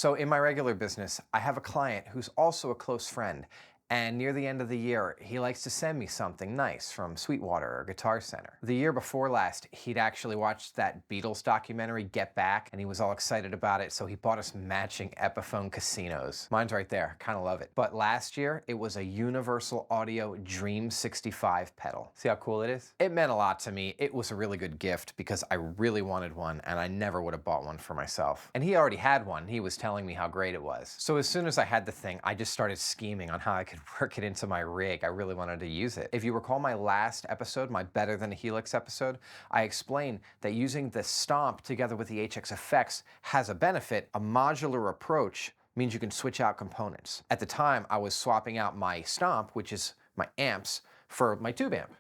So in my regular business, I have a client who's also a close friend. And near the end of the year, he likes to send me something nice from Sweetwater or Guitar Center. The year before last, he'd actually watched that Beatles documentary, Get Back, and he was all excited about it, so he bought us matching Epiphone Casinos. Mine's right there, kind of love it. But last year, it was a Universal Audio Dream 65 pedal. See how cool it is? It meant a lot to me. It was a really good gift because I really wanted one, and I never would have bought one for myself. And he already had one. He was telling me how great it was. So as soon as I had the thing, I just started scheming on how I could work it into my rig. I really wanted to use it. If you recall my last episode, my Better Than a Helix episode, I explained that using the Stomp together with the HX effects has a benefit. A modular approach means you can switch out components. At the time, I was swapping out my Stomp, which is my amps, for my tube amp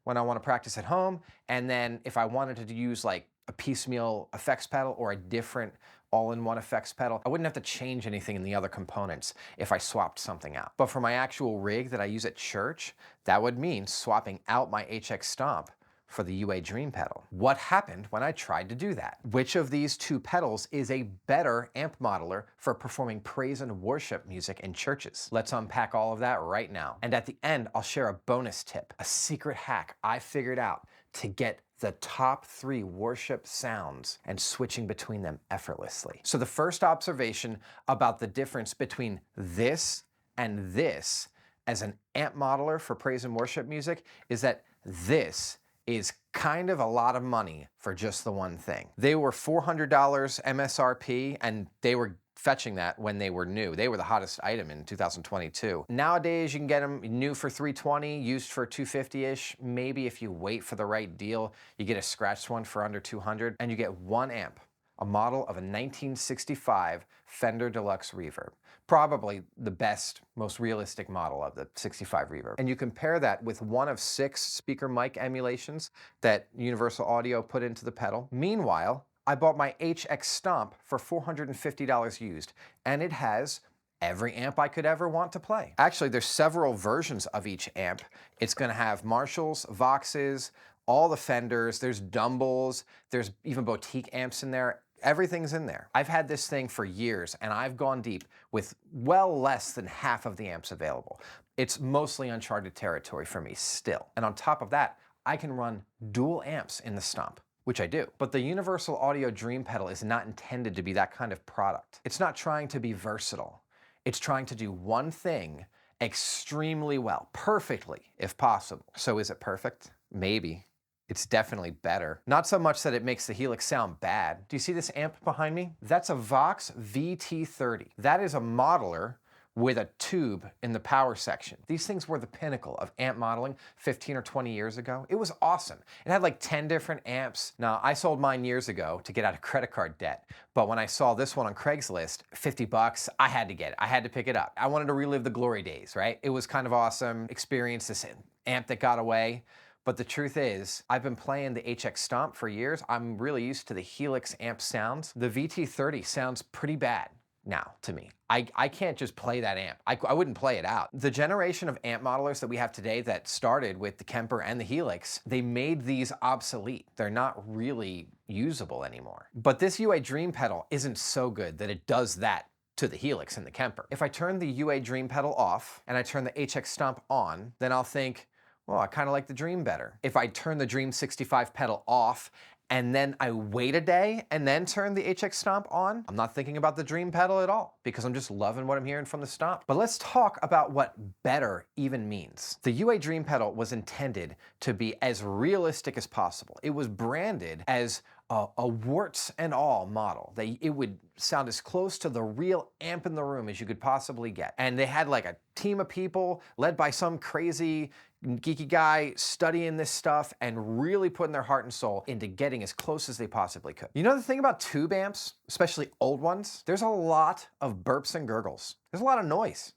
when I want to practice at home. And then if I wanted to use like a piecemeal effects pedal or a different all-in-one effects pedal, I wouldn't have to change anything in the other components if I swapped something out. But for my actual rig that I use at church, that would mean swapping out my HX Stomp for the UA Dream pedal. What happened when I tried to do that? Which of these two pedals is a better amp modeler for performing praise and worship music in churches? Let's unpack all of that right now. And at the end, I'll share a bonus tip, a secret hack I figured out to get the top 3 worship sounds and switching between them effortlessly. So the first observation about the difference between this and this as an amp modeler for praise and worship music is that this is kind of a lot of money for just the one thing. They were $400 MSRP, and they were fetching that when they were new. They were the hottest item in 2022. Nowadays, you can get them new for $320, used for $250-ish. Maybe if you wait for the right deal, you get a scratched one for under $200, and you get one amp, a model of a 1965 Fender Deluxe Reverb. Probably the best, most realistic model of the 65 Reverb. And you compare that with one of 6 speaker mic emulations that Universal Audio put into the pedal. Meanwhile, I bought my HX Stomp for $450 used, and it has every amp I could ever want to play. Actually, there's several versions of each amp. It's gonna have Marshalls, Voxes, all the Fenders, there's Dumbles, there's even boutique amps in there. Everything's in there. I've had this thing for years, and I've gone deep with well less than half of the amps available. It's mostly uncharted territory for me still. And on top of that, I can run dual amps in the Stomp, which I do. But the Universal Audio Dream pedal is not intended to be that kind of product. It's not trying to be versatile. It's trying to do one thing extremely well, perfectly, if possible. So is it perfect? Maybe. It's definitely better. Not so much that it makes the Helix sound bad. Do you see this amp behind me? That's a Vox VT30. That is a modeler with a tube in the power section. These things were the pinnacle of amp modeling 15 or 20 years ago. It was awesome. It had like 10 different amps. Now, I sold mine years ago to get out of credit card debt, but when I saw this one on Craigslist, 50 bucks, I had to get it. I had to pick it up. I wanted to relive the glory days, right? It was kind of awesome. Experience this amp that got away. But the truth is, I've been playing the HX Stomp for years. I'm really used to the Helix amp sounds. The VT30 sounds pretty bad now to me. I can't just play that amp. I wouldn't play it out. The generation of amp modelers that we have today that started with the Kemper and the Helix, they made these obsolete. They're not really usable anymore. But this UA Dream pedal isn't so good that it does that to the Helix and the Kemper. If I turn the UA Dream pedal off and I turn the HX Stomp on, then I'll think, well, I kind of like the Dream better. If I turn the Dream 65 pedal off and then I wait a day and then turn the HX Stomp on, I'm not thinking about the Dream pedal at all because I'm just loving what I'm hearing from the Stomp. But let's talk about what better even means. The UA Dream pedal was intended to be as realistic as possible. It was branded as a warts and all model. It would sound as close to the real amp in the room as you could possibly get. And they had like a team of people led by some crazy geeky guy studying this stuff and really putting their heart and soul into getting as close as they possibly could. You know the thing about tube amps, especially old ones? There's a lot of burps and gurgles. There's a lot of noise.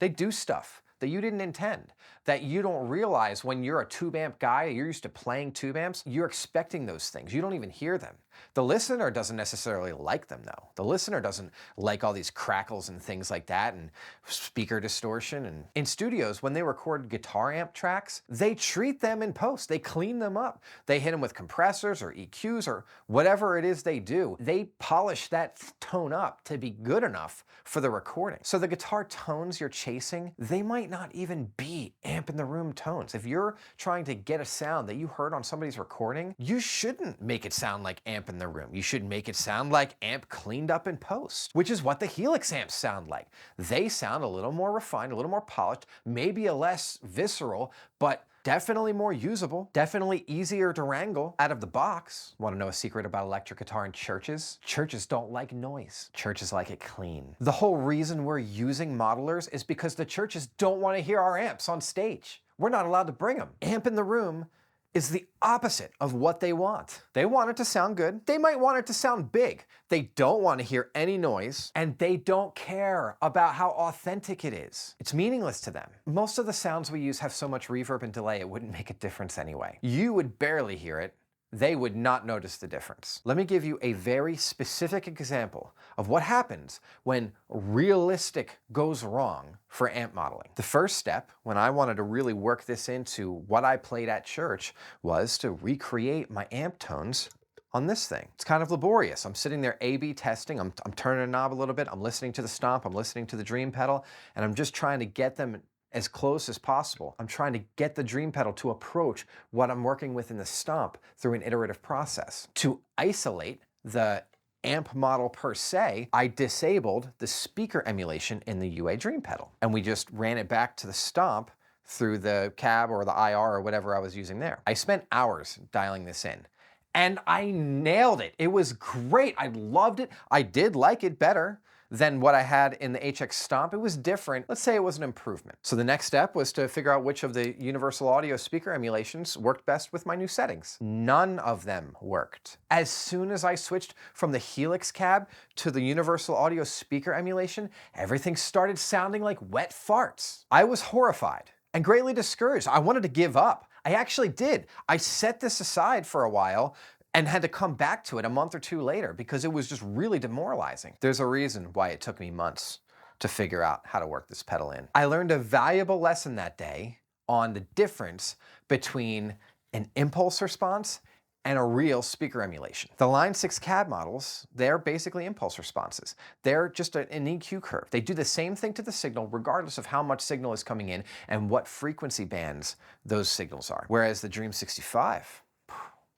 They do stuff that you didn't intend. that you don't realize when you're a tube amp guy, you're used to playing tube amps, you're expecting those things. You don't even hear them. The listener doesn't necessarily like them though. The listener doesn't like all these crackles and things like that and speaker distortion. And in studios, when they record guitar amp tracks, they treat them in post. They clean them up. They hit them with compressors or EQs or whatever it is they do. They polish that tone up to be good enough for the recording. So the guitar tones you're chasing, they might not even be amp in the room tones. If you're trying to get a sound that you heard on somebody's recording, you shouldn't make it sound like amp in the room. You should make it sound like amp cleaned up in post, which is what the Helix amps sound like. They sound a little more refined, a little more polished, maybe a less visceral, but definitely more usable, definitely easier to wrangle out of the box. Want to know a secret about electric guitar in churches? Churches don't like noise. Churches like it clean. The whole reason we're using modelers is because the churches don't want to hear our amps on stage. We're not allowed to bring them. Amp in the room is the opposite of what they want. They want it to sound good. They might want it to sound big. They don't want to hear any noise, and they don't care about how authentic it is. It's meaningless to them. Most of the sounds we use have so much reverb and delay, it wouldn't make a difference anyway. You would barely hear it. They would not notice the difference. Let me give you a very specific example of what happens when realistic goes wrong for amp modeling. The first step, when I wanted to really work this into what I played at church, was to recreate my amp tones on this thing. It's kind of laborious. I'm sitting there A/B testing, I'm turning a knob a little bit, I'm listening to the stomp, I'm listening to the dream pedal, and I'm just trying to get them as close as possible. I'm trying to get the dream pedal to approach what I'm working with in the stomp through an iterative process. To isolate the amp model per se, I disabled the speaker emulation in the UA dream pedal, and we just ran it back to the stomp through the cab or the IR or whatever I was using there. I spent hours dialing this in, and I nailed it. It was great. I loved it. I did like it better than what I had in the HX STOMP. It was different. Let's say it was an improvement. So the next step was to figure out which of the universal audio speaker emulations worked best with my new settings. None of them worked. As soon as I switched from the Helix cab to the universal audio speaker emulation, everything started sounding like wet farts. I was horrified and greatly discouraged. I wanted to give up. I actually did. I set this aside for a while and had to come back to it a month or two later because it was just really demoralizing. There's a reason why it took me months to figure out how to work this pedal in. I learned a valuable lesson that day on the difference between an impulse response and a real speaker emulation. The Line 6 cab models, they're basically impulse responses. They're just an EQ curve. They do the same thing to the signal regardless of how much signal is coming in and what frequency bands those signals are. Whereas the Dream 65,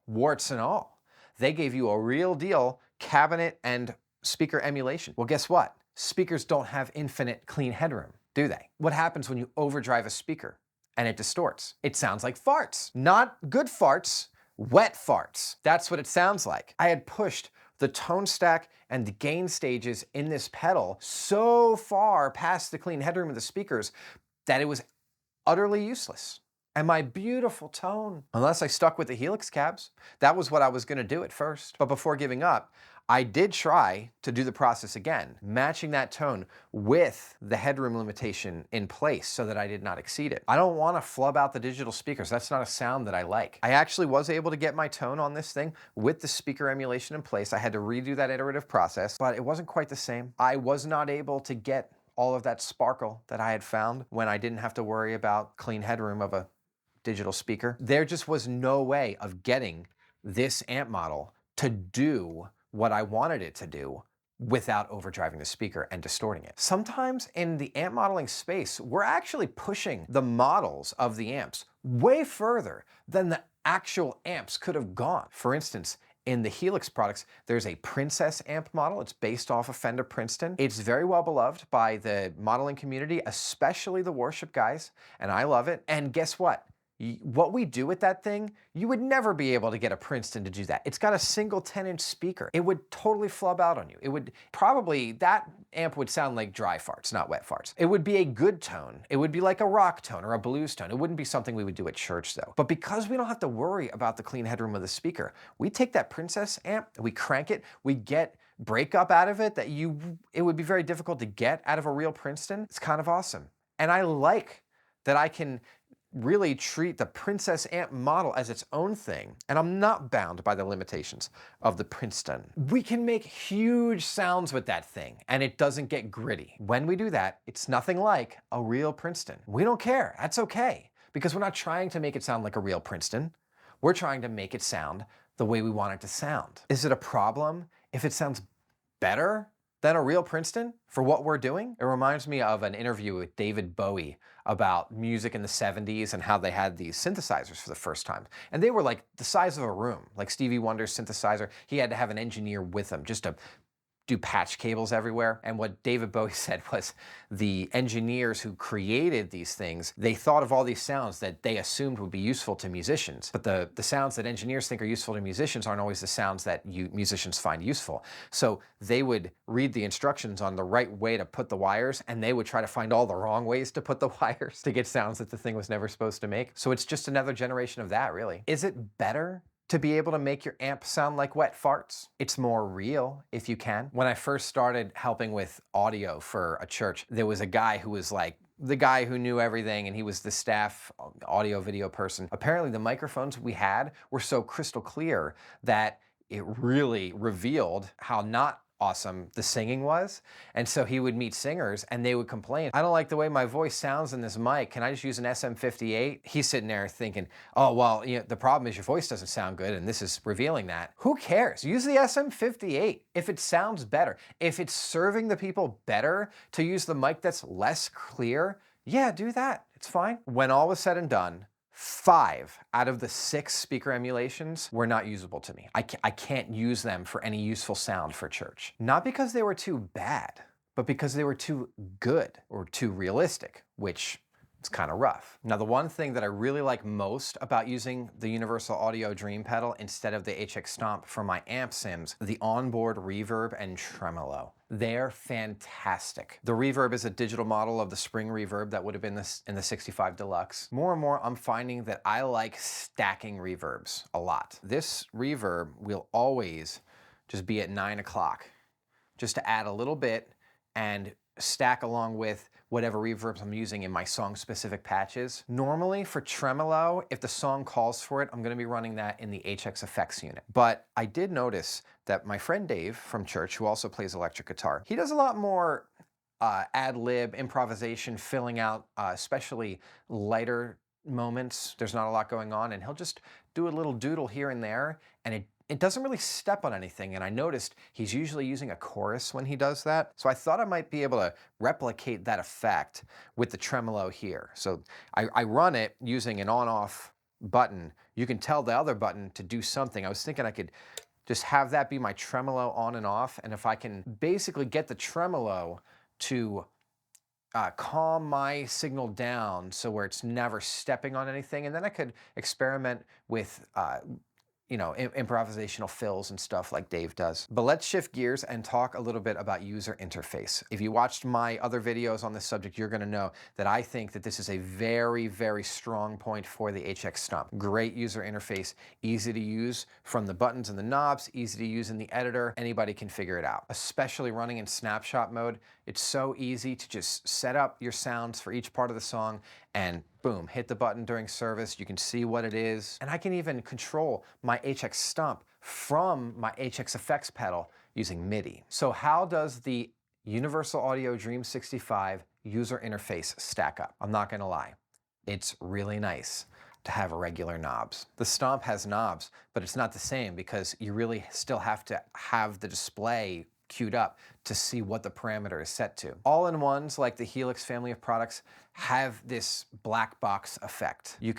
warts and all, they gave you a real deal cabinet and speaker emulation. Well, guess what? Speakers don't have infinite clean headroom, do they? What happens when you overdrive a speaker and it distorts? It sounds like farts. Not good farts, wet farts. That's what it sounds like. I had pushed the tone stack and the gain stages in this pedal so far past the clean headroom of the speakers that it was utterly useless. And my beautiful tone, unless I stuck with the Helix cabs, that was what I was gonna do at first. But before giving up, I did try to do the process again, matching that tone with the headroom limitation in place so that I did not exceed it. I don't wanna flub out the digital speakers. That's not a sound that I like. I actually was able to get my tone on this thing with the speaker emulation in place. I had to redo that iterative process, but it wasn't quite the same. I was not able to get all of that sparkle that I had found when I didn't have to worry about clean headroom of a digital speaker. There just was no way of getting this amp model to do what I wanted it to do without overdriving the speaker and distorting it. Sometimes in the amp modeling space, we're actually pushing the models of the amps way further than the actual amps could have gone. For instance, in the Helix products, there's a Princess amp model. It's based off of Fender Princeton. It's very well beloved by the modeling community, especially the worship guys, and I love it. And guess what? What we do with that thing, you would never be able to get a Princeton to do that. It's got a single 10-inch speaker. It would totally flub out on you. It would probably, that amp would sound like dry farts, not wet farts. It would be a good tone. It would be like a rock tone or a blues tone. It wouldn't be something we would do at church though. But because we don't have to worry about the clean headroom of the speaker, we take that Princess amp, we crank it, we get breakup out of it that it would be very difficult to get out of a real Princeton. It's kind of awesome. And I like that I can really treat the Princess amp model as its own thing, and I'm not bound by the limitations of the Princeton. We can make huge sounds with that thing, and it doesn't get gritty. When we do that, it's nothing like a real Princeton. We don't care, that's okay, because we're not trying to make it sound like a real Princeton. We're trying to make it sound the way we want it to sound. Is it a problem if it sounds better than a real Princeton for what we're doing? It reminds me of an interview with David Bowie about music in the 70s and how they had these synthesizers for the first time. And they were like the size of a room, like Stevie Wonder's synthesizer. He had to have an engineer with him just to do patch cables everywhere. And what David Bowie said was the engineers who created these things, they thought of all these sounds that they assumed would be useful to musicians. But the sounds that engineers think are useful to musicians aren't always the sounds that musicians find useful. So they would read the instructions on the right way to put the wires, and they would try to find all the wrong ways to put the wires to get sounds that the thing was never supposed to make. So it's just another generation of that, really. Is it better to be able to make your amp sound like Wet Farts? It's more real if you can. When I first started helping with audio for a church, there was a guy who was like the guy who knew everything, and he was the staff audio video person. Apparently the microphones we had were so crystal clear that it really revealed how not awesome the singing was. And so he would meet singers and they would complain, I don't like the way my voice sounds in this mic. Can I just use an SM58? He's sitting there thinking, oh, well, you know, the problem is your voice doesn't sound good and this is revealing that. Who cares? Use the SM58 if it sounds better. If it's serving the people better to use the mic that's less clear, yeah, do that. It's fine. When all was said and done, 5 out of the 6 speaker emulations were not usable to me. I can't use them for any useful sound for church. Not because they were too bad, but because they were too good or too realistic, which is kind of rough. Now, the one thing that I really like most about using the Universal Audio Dream Pedal instead of the HX STOMP for my amp sims, the onboard reverb and tremolo. They're fantastic. The reverb is a digital model of the spring reverb that would have been in the 65 Deluxe. More and more, I'm finding that I like stacking reverbs a lot. This reverb will always just be at 9 o'clock, just to add a little bit and stack along with whatever reverbs I'm using in my song-specific patches. Normally for tremolo, if the song calls for it, I'm gonna be running that in the HX effects unit. But I did notice that my friend Dave from church, who also plays electric guitar, he does a lot more ad-lib, improvisation, filling out, especially lighter moments. There's not a lot going on, and he'll just do a little doodle here and there, and it doesn't really step on anything, and I noticed he's usually using a chorus when he does that. So I thought I might be able to replicate that effect with the tremolo here. So I run it using an on-off button. You can tell the other button to do something. I was thinking I could just have that be my tremolo on and off, and if I can basically get the tremolo to calm my signal down so where it's never stepping on anything, and then I could experiment with you know, improvisational fills and stuff like Dave does. But let's shift gears and talk a little bit about user interface. If you watched my other videos on this subject, you're gonna know that I think that this is a very, very strong point for the HX STOMP. Great user interface, easy to use from the buttons and the knobs, easy to use in the editor. Anybody can figure it out. Especially running in snapshot mode, it's so easy to just set up your sounds for each part of the song and boom, hit the button during service. You can see what it is. And I can even control my HX STOMP from my HX effects pedal using MIDI. So how does the Universal Audio Dream 65 user interface stack up? I'm not gonna lie, it's really nice to have regular knobs. The STOMP has knobs, but it's not the same because you really still have to have the display queued up to see what the parameter is set to. All-in-ones like the Helix family of products have this black box effect. You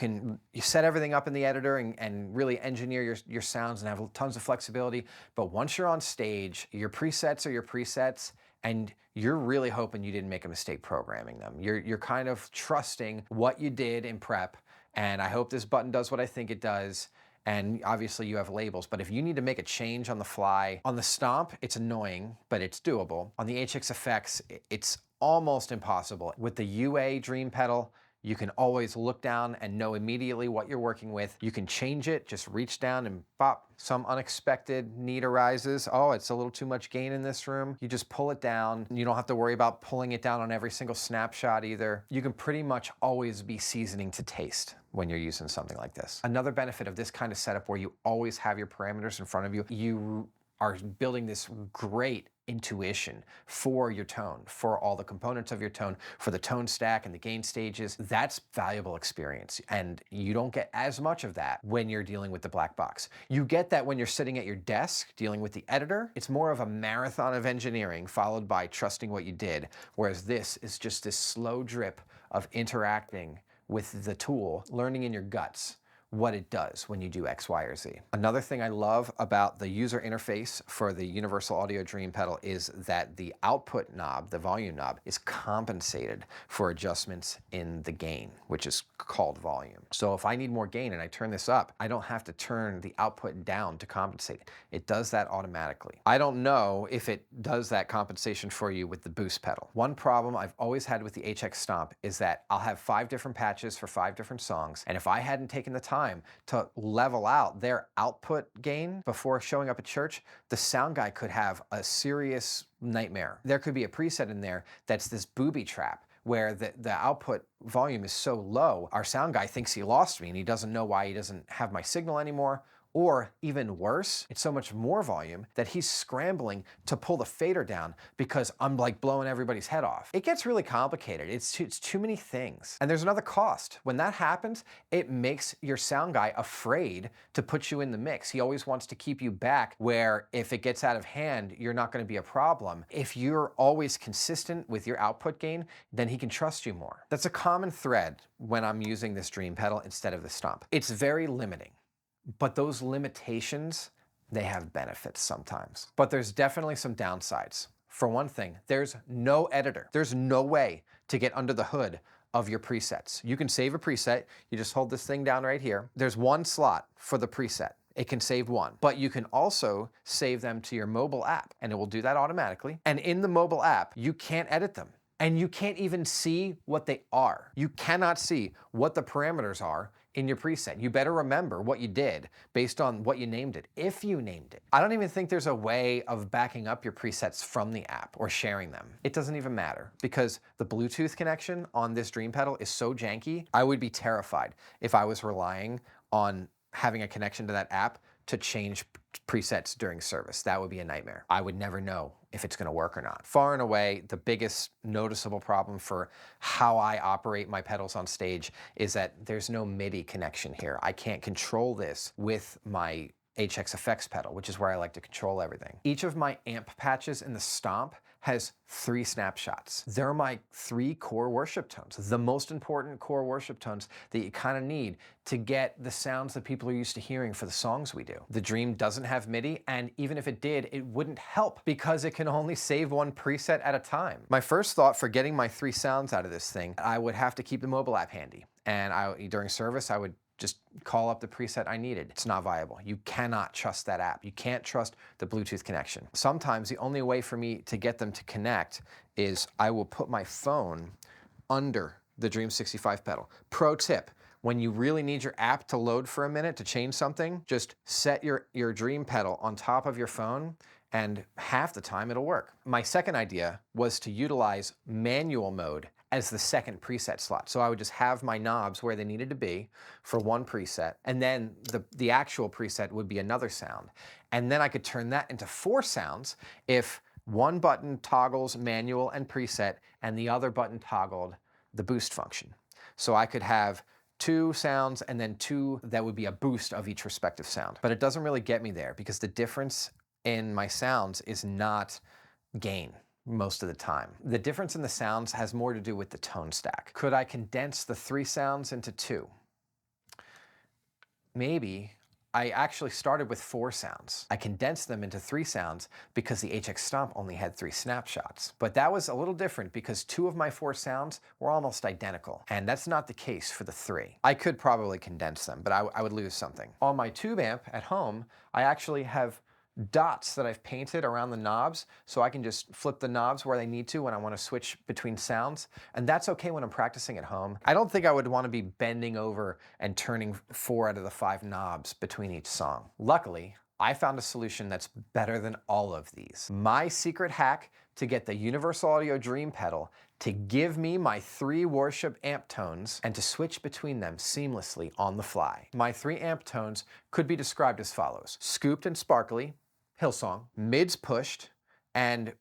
set everything up in the editor and really engineer your sounds and have tons of flexibility, but once you're on stage, your presets are your presets, and you're really hoping you didn't make a mistake programming them. You're kind of trusting what you did in prep, and I hope this button does what I think it does. And obviously you have labels, but if you need to make a change on the fly, on the STOMP, it's annoying, but it's doable. On the HX effects, it's almost impossible. With the UA Dream Pedal, You can always look down and know immediately what you're working with. You can change it, just reach down and pop. Some unexpected need arises. Oh, it's a little too much gain in this room. You just pull it down. You don't have to worry about pulling it down on every single snapshot either. You can pretty much always be seasoning to taste when you're using something like this. Another benefit of this kind of setup where you always have your parameters in front of you, you are building this great intuition for your tone, for all the components of your tone, for the tone stack and the gain stages. That's valuable experience, and you don't get as much of that when you're dealing with the black box. You get that when you're sitting at your desk dealing with the editor. It's more of a marathon of engineering followed by trusting what you did, whereas this is just this slow drip of interacting with the tool, learning in your guts what it does when you do X, Y, or Z. Another thing I love about the user interface for the Universal Audio Dream pedal is that the output knob, the volume knob, is compensated for adjustments in the gain, which is called volume. So if I need more gain and I turn this up, I don't have to turn the output down to compensate. It does that automatically. I don't know if it does that compensation for you with the boost pedal. One problem I've always had with the HX Stomp is that I'll have 5 different patches for 5 different songs, and if I hadn't taken the time to level out their output gain before showing up at church, the sound guy could have a serious nightmare. There could be a preset in there that's this booby trap where the output volume is so low, our sound guy thinks he lost me and he doesn't know why he doesn't have my signal anymore. Or even worse, it's so much more volume that he's scrambling to pull the fader down because I'm like blowing everybody's head off. It gets really complicated. It's too many things. And there's another cost. When that happens, it makes your sound guy afraid to put you in the mix. He always wants to keep you back where if it gets out of hand, you're not going to be a problem. If you're always consistent with your output gain, then he can trust you more. That's a common thread when I'm using this Dream pedal instead of the Stomp. It's very limiting. But those limitations, they have benefits sometimes. But there's definitely some downsides. For one thing, there's no editor. There's no way to get under the hood of your presets. You can save a preset. You just hold this thing down right here. There's one slot for the preset. It can save one, but you can also save them to your mobile app, and it will do that automatically. And in the mobile app, you can't edit them. And you can't even see what they are. You cannot see what the parameters are in your preset. You better remember what you did based on what you named it, if you named it. I don't even think there's a way of backing up your presets from the app or sharing them. It doesn't even matter because the Bluetooth connection on this Dream pedal is so janky. I would be terrified if I was relying on having a connection to that app to change presets during service. That would be a nightmare. I would never know if it's gonna work or not. Far and away, the biggest noticeable problem for how I operate my pedals on stage is that there's no MIDI connection here. I can't control this with my HX effects pedal, which is where I like to control everything. Each of my amp patches in the Stomp has 3 snapshots. They're my 3 core worship tones, the most important core worship tones that you kind of need to get the sounds that people are used to hearing for the songs we do. The Dream doesn't have MIDI, and even if it did, it wouldn't help because it can only save one preset at a time. My first thought for getting my 3 sounds out of this thing, I would have to keep the mobile app handy. And during service, I would just call up the preset I needed. It's not viable. You cannot trust that app. You can't trust the Bluetooth connection. Sometimes the only way for me to get them to connect is I will put my phone under the Dream 65 pedal. Pro tip, when you really need your app to load for a minute to change something, just set your Dream pedal on top of your phone and half the time it'll work. My second idea was to utilize manual mode as the second preset slot. So I would just have my knobs where they needed to be for one preset, and then the actual preset would be another sound. And then I could turn that into 4 sounds if one button toggles manual and preset and the other button toggled the boost function. So I could have 2 sounds and then 2 that would be a boost of each respective sound. But it doesn't really get me there because the difference in my sounds is not gain most of the time. The difference in the sounds has more to do with the tone stack. Could I condense the 3 sounds into 2? Maybe. I actually started with 4 sounds. I condensed them into 3 sounds because the HX Stomp only had 3 snapshots. But that was a little different because 2 of my 4 sounds were almost identical. And that's not the case for the 3. I could probably condense them, but I would lose something. On my tube amp at home, I actually have dots that I've painted around the knobs so I can just flip the knobs where they need to when I want to switch between sounds. And that's okay when I'm practicing at home. I don't think I would want to be bending over and turning 4 out of the 5 knobs between each song. Luckily, I found a solution that's better than all of these. My secret hack to get the Universal Audio Dream pedal to give me my 3 worship amp tones and to switch between them seamlessly on the fly. My 3 amp tones could be described as follows: scooped and sparkly, Hillsong; mids pushed, and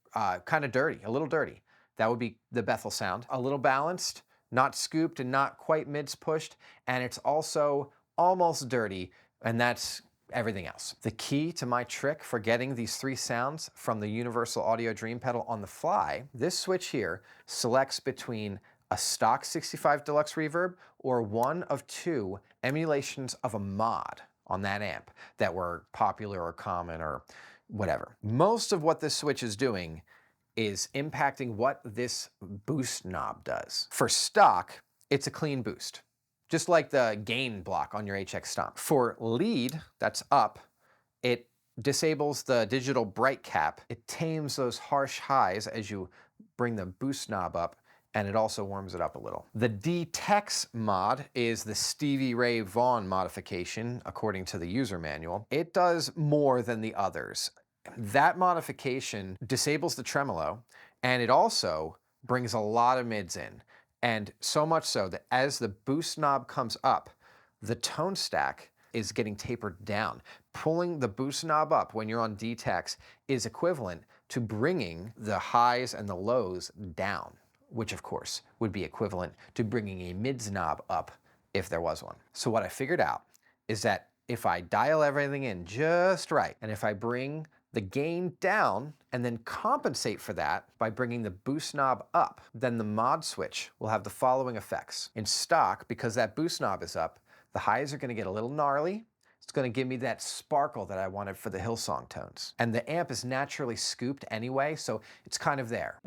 kind of dirty, a little dirty. That would be the Bethel sound. A little balanced, not scooped and not quite mids pushed, and it's also almost dirty, and that's everything else. The key to my trick for getting these 3 sounds from the Universal Audio Dream pedal on the fly, this switch here selects between a stock 65 Deluxe Reverb or one of 2 emulations of a mod on that amp that were popular or common or whatever. Most of what this switch is doing is impacting what this boost knob does. For stock, it's a clean boost, just like the gain block on your HX Stomp. For lead, that's up, it disables the digital bright cap. It tames those harsh highs as you bring the boost knob up, and it also warms it up a little. The D-Tex mod is the Stevie Ray Vaughan modification, according to the user manual. It does more than the others. That modification disables the tremolo, and it also brings a lot of mids in. And so much so that as the boost knob comes up, the tone stack is getting tapered down. Pulling the boost knob up when you're on D-Tex is equivalent to bringing the highs and the lows down, which of course would be equivalent to bringing a mids knob up if there was one. So what I figured out is that if I dial everything in just right, and if I bring the gain down and then compensate for that by bringing the boost knob up, then the mod switch will have the following effects. In stock, because that boost knob is up, the highs are going to get a little gnarly. It's going to give me that sparkle that I wanted for the Hillsong tones. And the amp is naturally scooped anyway, so it's kind of there.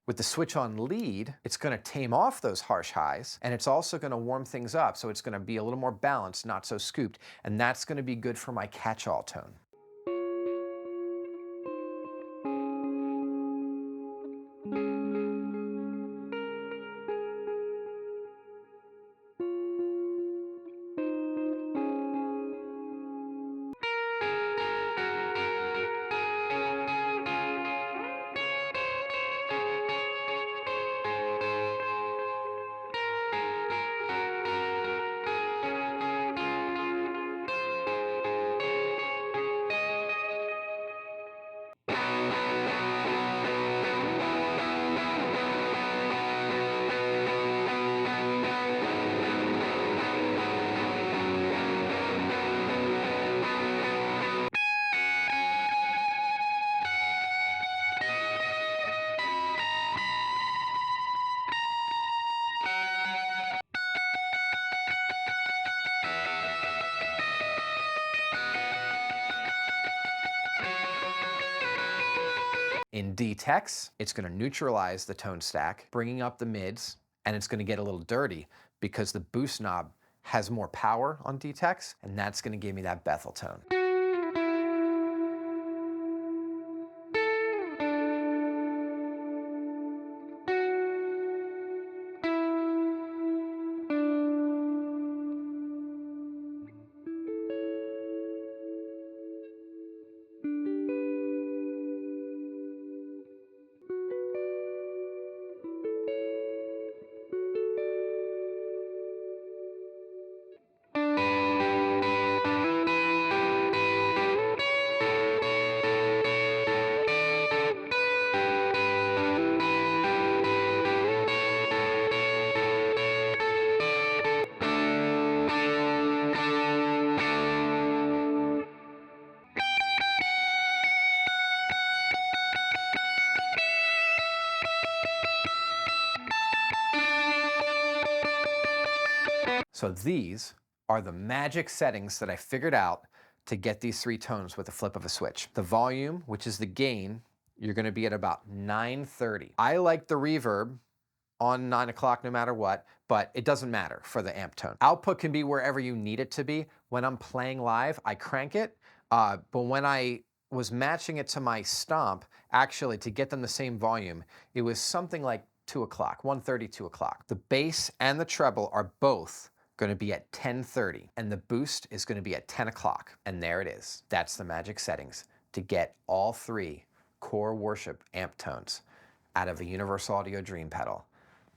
With the switch on lead, it's going to tame off those harsh highs, and it's also going to warm things up, so it's going to be a little more balanced, not so scooped, and that's going to be good for my catch-all tone. In D-Tex, it's going to neutralize the tone stack, bringing up the mids, and it's going to get a little dirty because the boost knob has more power on D-Tex, and that's going to give me that Bethel tone. So these are the magic settings that I figured out to get these 3 tones with the flip of a switch. The volume, which is the gain, you're gonna be at about 930. I like the reverb on 9 o'clock no matter what, but it doesn't matter for the amp tone. Output can be wherever you need it to be. When I'm playing live, I crank it, but when I was matching it to my stomp, actually to get them the same volume, it was something like 2 o'clock, 1:30, 2 o'clock. The bass and the treble are both gonna be at 10:30, and the boost is gonna be at 10 o'clock. And there it is. That's the magic settings to get all 3 core worship amp tones out of a Universal Audio Dream pedal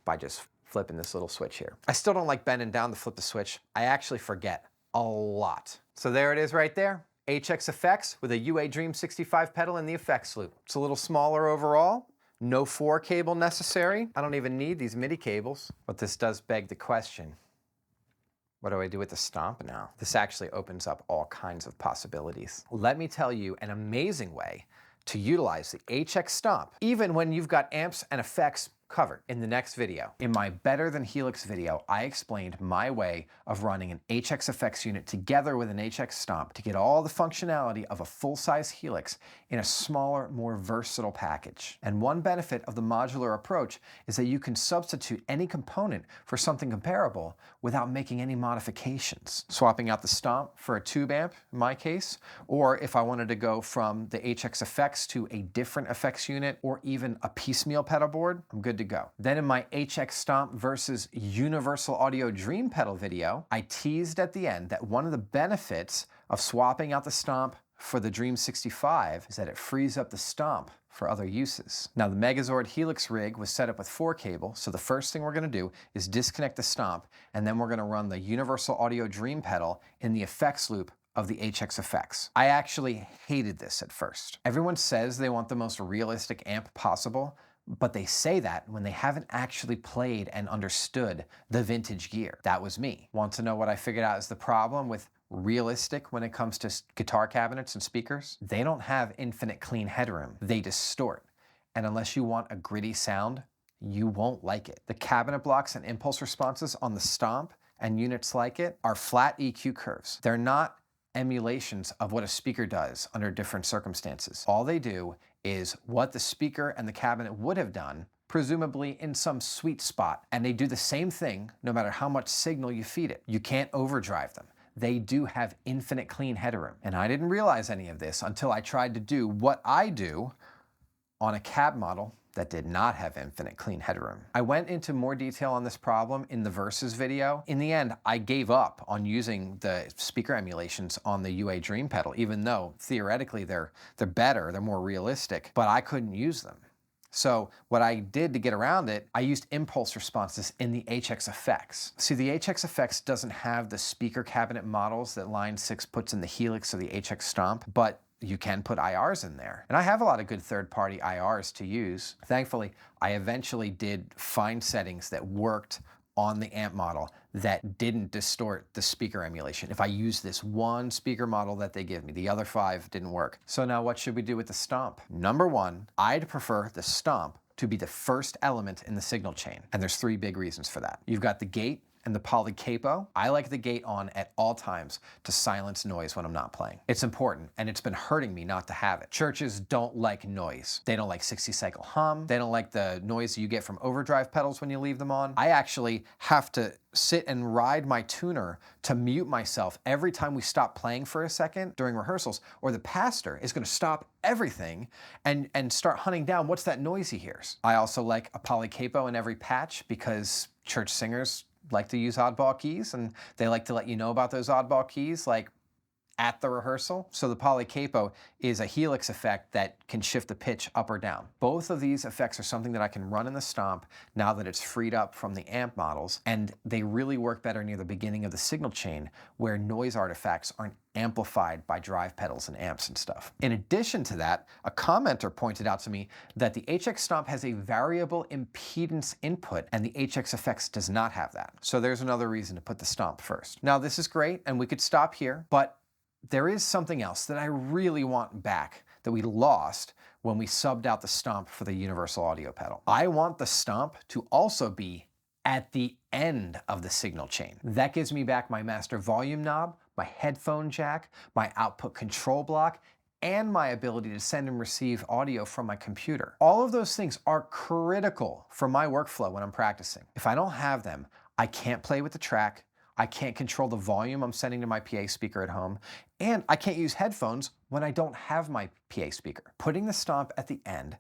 by just flipping this little switch here. I still don't like bending down to flip the switch. I actually forget a lot. So there it is right there. HX effects with a UA Dream 65 pedal in the effects loop. It's a little smaller overall. No 4 cable necessary. I don't even need these MIDI cables. But this does beg the question, what do I do with the stomp now? This actually opens up all kinds of possibilities. Let me tell you an amazing way to utilize the HX Stomp, even when you've got amps and effects covered in the next video. In my Better Than Helix video, I explained my way of running an HX effects unit together with an HX Stomp to get all the functionality of a full-size Helix in a smaller, more versatile package. And one benefit of the modular approach is that you can substitute any component for something comparable without making any modifications. Swapping out the Stomp for a tube amp, in my case, or if I wanted to go from the HX effects to a different effects unit or even a piecemeal pedal board, I'm good to go. Then in my HX Stomp versus Universal Audio Dream pedal video, I teased at the end that one of the benefits of swapping out the Stomp for the Dream 65 is that it frees up the Stomp for other uses. Now the Megazord Helix rig was set up with 4 cable, so the first thing we're gonna do is disconnect the Stomp, and then we're gonna run the Universal Audio Dream pedal in the effects loop of the HX effects. I actually hated this at first. Everyone says they want the most realistic amp possible, but they say that when they haven't actually played and understood the vintage gear. That was me. Want to know what I figured out is the problem with realistic when it comes to guitar cabinets and speakers? They don't have infinite clean headroom. They distort. And unless you want a gritty sound, you won't like it. The cabinet blocks and impulse responses on the Stomp and units like it are flat EQ curves. They're not emulations of what a speaker does under different circumstances. All they do is what the speaker and the cabinet would have done, presumably in some sweet spot. And they do the same thing no matter how much signal you feed it. You can't overdrive them. They do have infinite clean headroom. And I didn't realize any of this until I tried to do what I do on a cab model that did not have infinite clean headroom. I went into more detail on this problem in the Versus video. In the end, I gave up on using the speaker emulations on the UA Dream pedal, even though theoretically they're better, they're more realistic, but I couldn't use them. So what I did to get around it, I used impulse responses in the HX effects. See, the HX effects doesn't have the speaker cabinet models that Line 6 puts in the Helix or the HX Stomp, but you can put IRs in there. And I have a lot of good third-party IRs to use. Thankfully, I eventually did find settings that worked on the amp model that didn't distort the speaker emulation. If I use this one speaker model that they give me, the other 5 didn't work. So now what should we do with the Stomp? Number 1, I'd prefer the Stomp to be the first element in the signal chain. And there's 3 big reasons for that. You've got the gate and the poly capo. I like the gate on at all times to silence noise when I'm not playing. It's important, and it's been hurting me not to have it. Churches don't like noise. They don't like 60 cycle hum. They don't like the noise you get from overdrive pedals when you leave them on. I actually have to sit and ride my tuner to mute myself every time we stop playing for a second during rehearsals, or the pastor is gonna stop everything and start hunting down what's that noise he hears. I also like a poly capo in every patch because church singers like to use oddball keys, and they like to let you know about those oddball keys, like at the rehearsal. So the poly capo is a Helix effect that can shift the pitch up or down. Both of these effects are something that I can run in the Stomp now that it's freed up from the amp models, and they really work better near the beginning of the signal chain where noise artifacts aren't amplified by drive pedals and amps and stuff. In addition to that, a commenter pointed out to me that the HX Stomp has a variable impedance input and the HX effects does not have that. So there's another reason to put the Stomp first. Now this is great and we could stop here, but there is something else that I really want back that we lost when we subbed out the Stomp for the Universal Audio pedal. I want the Stomp to also be at the end of the signal chain. That gives me back my master volume knob, my headphone jack, my output control block, and my ability to send and receive audio from my computer. All of those things are critical for my workflow when I'm practicing. If I don't have them, I can't play with the track, I can't control the volume I'm sending to my PA speaker at home, and I can't use headphones when I don't have my PA speaker. Putting the stomp at the end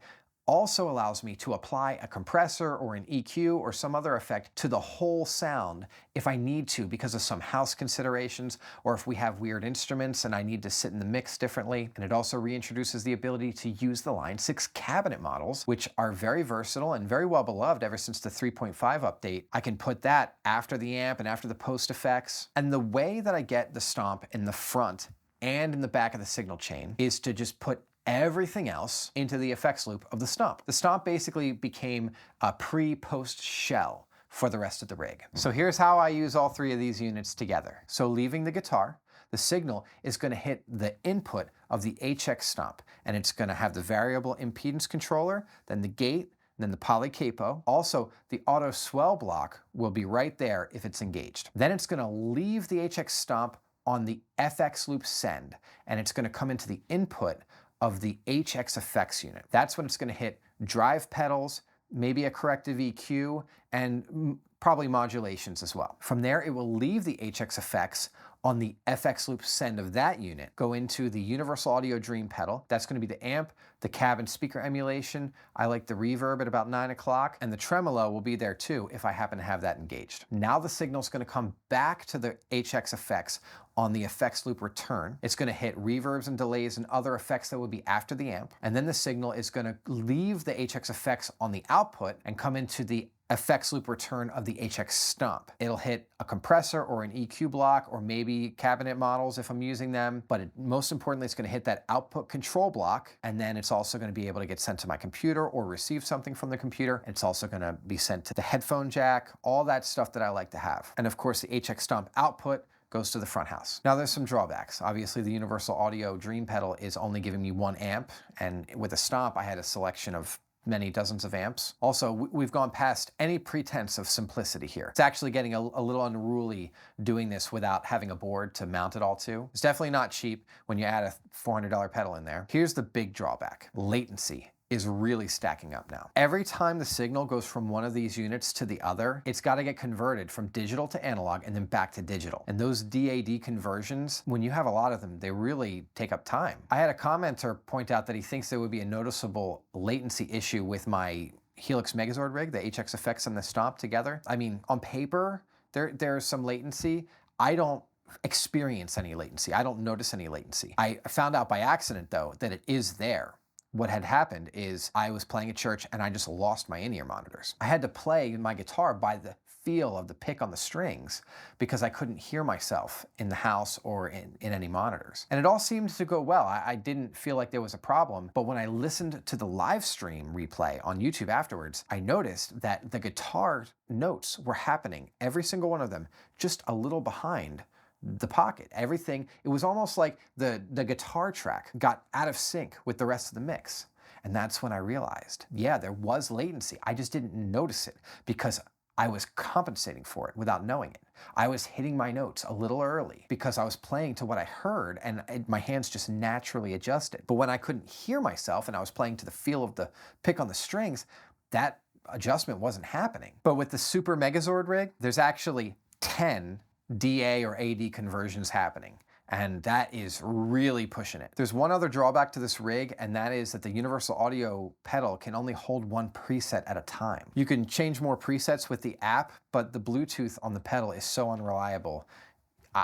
also allows me to apply a compressor or an EQ or some other effect to the whole sound if I need to because of some house considerations, or if we have weird instruments and I need to sit in the mix differently. And it also reintroduces the ability to use the Line 6 cabinet models, which are very versatile and very well beloved ever since the 3.5 update. I can put that after the amp and after the post effects. And the way that I get the stomp in the front and in the back of the signal chain is to just put everything else into the effects loop of the stomp. The stomp basically became a pre-post shell for the rest of the rig. So here's how I use all three of these units together. So leaving the guitar, the signal is going to hit the input of the HX Stomp, and it's going to have the variable impedance controller, then the gate, then the poly capo. Also, the auto swell block will be right there if it's engaged. Then it's going to leave the HX Stomp on the FX loop send, and it's going to come into the input of the HX effects unit. That's when it's going to hit drive pedals, maybe a corrective EQ, and probably modulations as well. From there, it will leave the HX effects on the FX loop send of that unit, go into the Universal Audio Dream pedal. That's going to be the amp, the cabin speaker emulation. I like the reverb at about 9 o'clock, and the tremolo will be there too if I happen to have that engaged. Now the signal's going to come back to the HX effects on the effects loop return. It's going to hit reverbs and delays and other effects that would be after the amp. And then the signal is going to leave the HX effects on the output and come into the effects loop return of the HX Stomp. It'll hit a compressor or an EQ block or maybe cabinet models if I'm using them, but most importantly, it's going to hit that output control block, and then it's also going to be able to get sent to my computer or receive something from the computer. It's also going to be sent to the headphone jack, all that stuff that I like to have. And of course, the HX Stomp output goes to the front house. Now there's some drawbacks. Obviously the Universal Audio Dream pedal is only giving me one amp, and with a Stomp I had a selection of many dozens of amps. Also, we've gone past any pretense of simplicity here. It's actually getting a little unruly doing this without having a board to mount it all to. It's definitely not cheap when you add a $400 pedal in there. Here's the big drawback. Latency is really stacking up now. Every time the signal goes from one of these units to the other, it's got to get converted from digital to analog and then back to digital. And those DAD conversions, when you have a lot of them, they really take up time. I had a commenter point out that he thinks there would be a noticeable latency issue with my Helix Megazord Rig, the HX effects and the Stomp together. I mean, on paper, there's some latency. I don't experience any latency. I don't notice any latency. I found out by accident, though, that it is there. What had happened is I was playing at church and I just lost my in-ear monitors. I had to play my guitar by the feel of the pick on the strings because I couldn't hear myself in the house or in any monitors. And it all seemed to go well. I didn't feel like there was a problem, but when I listened to the live stream replay on YouTube afterwards, I noticed that the guitar notes were happening, every single one of them, just a little behind the pocket. Everything, it was almost like the guitar track got out of sync with the rest of the mix. And that's when I realized, yeah, there was latency. I just didn't notice it because I was compensating for it without knowing it. I was hitting my notes a little early because I was playing to what I heard and my hands just naturally adjusted. But when I couldn't hear myself and I was playing to the feel of the pick on the strings, that adjustment wasn't happening. But with the Super Megazord Rig, there's actually 10 DA or AD conversions happening, and that is really pushing it. There's one other drawback to this rig, and that is that the Universal Audio pedal can only hold one preset at a time. You can change more presets with the app, but the Bluetooth on the pedal is so unreliable.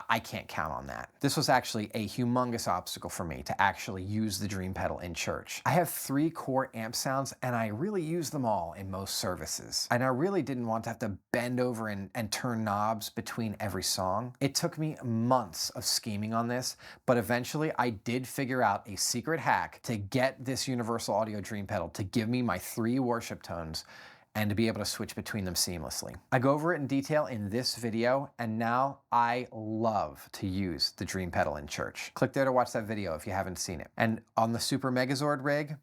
I can't count on that. This was actually a humongous obstacle for me to actually use the Dream pedal in church. I have 3 core amp sounds and I really use them all in most services. And I really didn't want to have to bend over and turn knobs between every song. It took me months of scheming on this, but eventually I did figure out a secret hack to get this Universal Audio Dream pedal to give me my 3 worship tones and to be able to switch between them seamlessly. I go over it in detail in this video, and now I love to use the Dream pedal in church. Click there to watch that video if you haven't seen it. And on the Super Megazord Rig,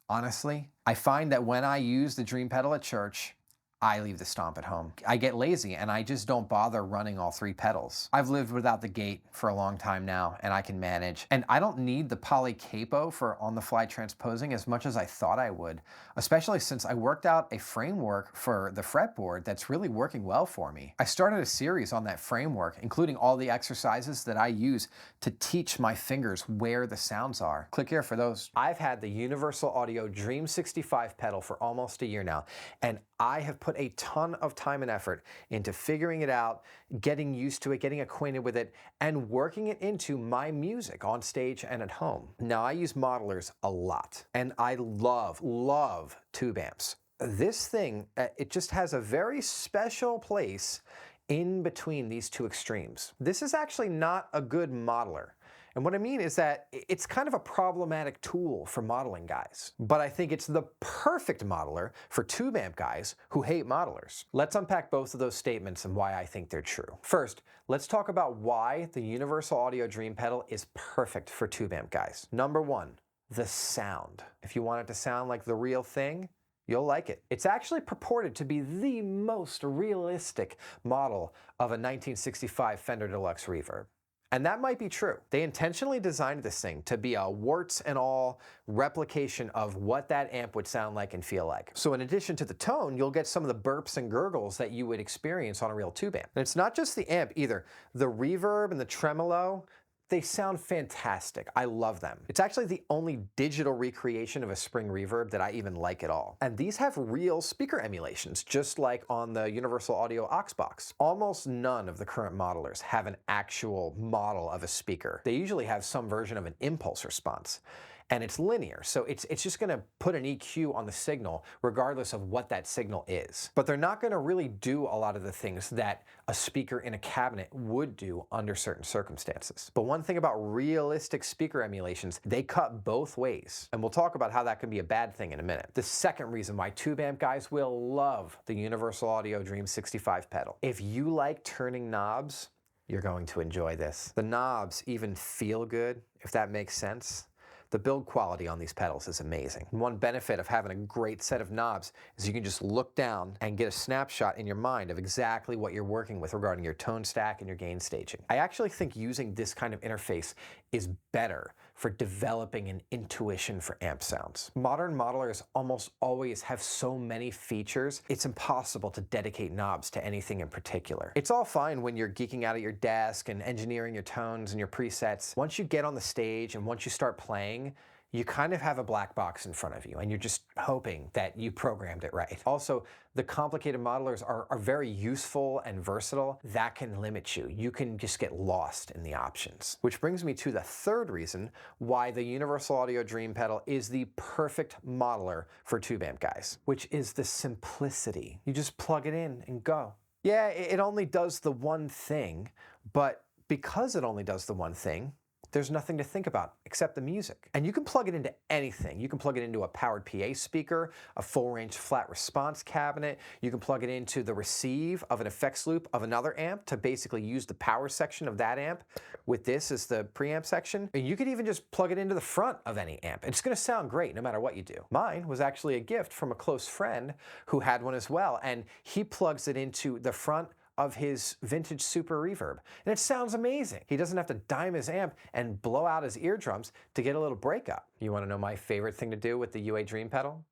honestly, I find that when I use the Dream pedal at church, I leave the Stomp at home. I get lazy and I just don't bother running all 3 pedals. I've lived without the gate for a long time now and I can manage. And I don't need the poly capo for on-the-fly transposing as much as I thought I would, especially since I worked out a framework for the fretboard that's really working well for me. I started a series on that framework, including all the exercises that I use to teach my fingers where the sounds are. Click here for those. I've had the Universal Audio Dream 65 pedal for almost a year now, and I have put a ton of time and effort into figuring it out, getting used to it, getting acquainted with it, and working it into my music on stage and at home. Now, I use modelers a lot, and I love tube amps. This thing, it just has a very special place in between these two extremes. This is actually not a good modeler. And what I mean is that it's kind of a problematic tool for modeling guys. But I think it's the perfect modeler for tube amp guys who hate modelers. Let's unpack both of those statements and why I think they're true. First, let's talk about why the Universal Audio Dream pedal is perfect for tube amp guys. Number one, the sound. If you want it to sound like the real thing, you'll like it. It's actually purported to be the most realistic model of a 1965 Fender Deluxe Reverb. And that might be true. They intentionally designed this thing to be a warts and all replication of what that amp would sound like and feel like. So in addition to the tone, you'll get some of the burps and gurgles that you would experience on a real tube amp. And it's not just the amp either. The reverb and the tremolo, they sound fantastic. I love them. It's actually the only digital recreation of a spring reverb that I even like at all. And these have real speaker emulations, just like on the Universal Audio aux box. Almost none of the current modelers have an actual model of a speaker. They usually have some version of an impulse response. And it's linear, so it's just gonna put an EQ on the signal regardless of what that signal is. But they're not gonna really do a lot of the things that a speaker in a cabinet would do under certain circumstances. But one thing about realistic speaker emulations, they cut both ways. And we'll talk about how that can be a bad thing in a minute. The second reason why tube amp guys will love the Universal Audio Dream 65 pedal. If you like turning knobs, you're going to enjoy this. The knobs even feel good, if that makes sense. The build quality on these pedals is amazing. One benefit of having a great set of knobs is you can just look down and get a snapshot in your mind of exactly what you're working with regarding your tone stack and your gain staging. I actually think using this kind of interface is better for developing an intuition for amp sounds. Modern modelers almost always have so many features, it's impossible to dedicate knobs to anything in particular. It's all fine when you're geeking out at your desk and engineering your tones and your presets. Once you get on the stage and once you start playing, you kind of have a black box in front of you and you're just hoping that you programmed it right. Also, the complicated modelers are very useful and versatile. That can limit you. You can just get lost in the options. Which brings me to the third reason why the Universal Audio Dream pedal is the perfect modeler for tube amp guys, which is the simplicity. You just plug it in and go. Yeah, it only does the one thing, but because it only does the one thing, there's nothing to think about except the music. And you can plug it into anything. You can plug it into a powered PA speaker, a full range flat response cabinet. You can plug it into the receive of an effects loop of another amp to basically use the power section of that amp with this as the preamp section. And you could even just plug it into the front of any amp. It's gonna sound great no matter what you do. Mine was actually a gift from a close friend who had one as well, and he plugs it into the front of his vintage Super Reverb. And it sounds amazing. He doesn't have to dime his amp and blow out his eardrums to get a little breakup. You wanna know my favorite thing to do with the UA Dream pedal?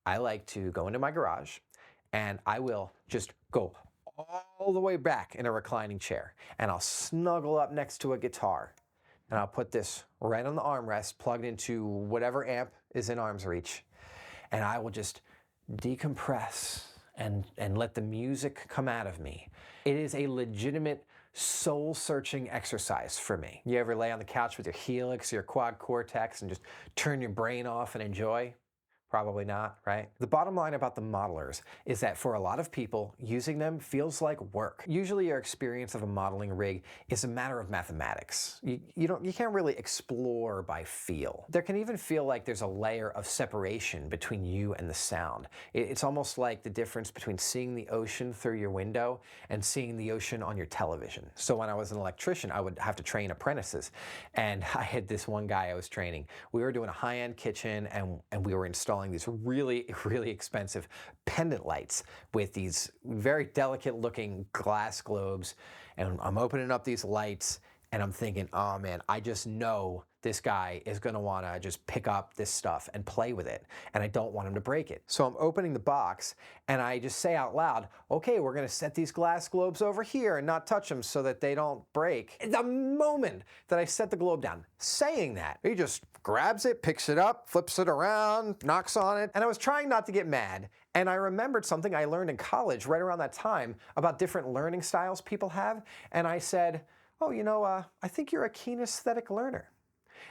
I like to go into my garage and I will just go all the way back in a reclining chair and I'll snuggle up next to a guitar and I'll put this right on the armrest plugged into whatever amp is in arm's reach. And I will just decompress and let the music come out of me. It is a legitimate soul-searching exercise for me. You ever lay on the couch with your Helix or your quad cortex and just turn your brain off and enjoy? Probably not, right? The bottom line about the modelers is that for a lot of people, using them feels like work. Usually your experience of a modeling rig is a matter of mathematics. You can't really explore by feel. There can even feel like there's a layer of separation between you and the sound. It's almost like the difference between seeing the ocean through your window and seeing the ocean on your television. So when I was an electrician, I would have to train apprentices. And I had this one guy I was training. We were doing a high-end kitchen and we were installing installing these really, really expensive pendant lights with these very delicate looking glass globes. And I'm opening up these lights and I'm thinking, oh man, I just know this guy is gonna wanna just pick up this stuff and play with it, and I don't want him to break it. So I'm opening the box and I just say out loud, okay, we're gonna set these glass globes over here and not touch them so that they don't break. The moment that I set the globe down, saying that, he just grabs it, picks it up, flips it around, knocks on it, and I was trying not to get mad, and I remembered something I learned in college right around that time about different learning styles people have, and I said, oh, you know, I think you're a kinesthetic learner.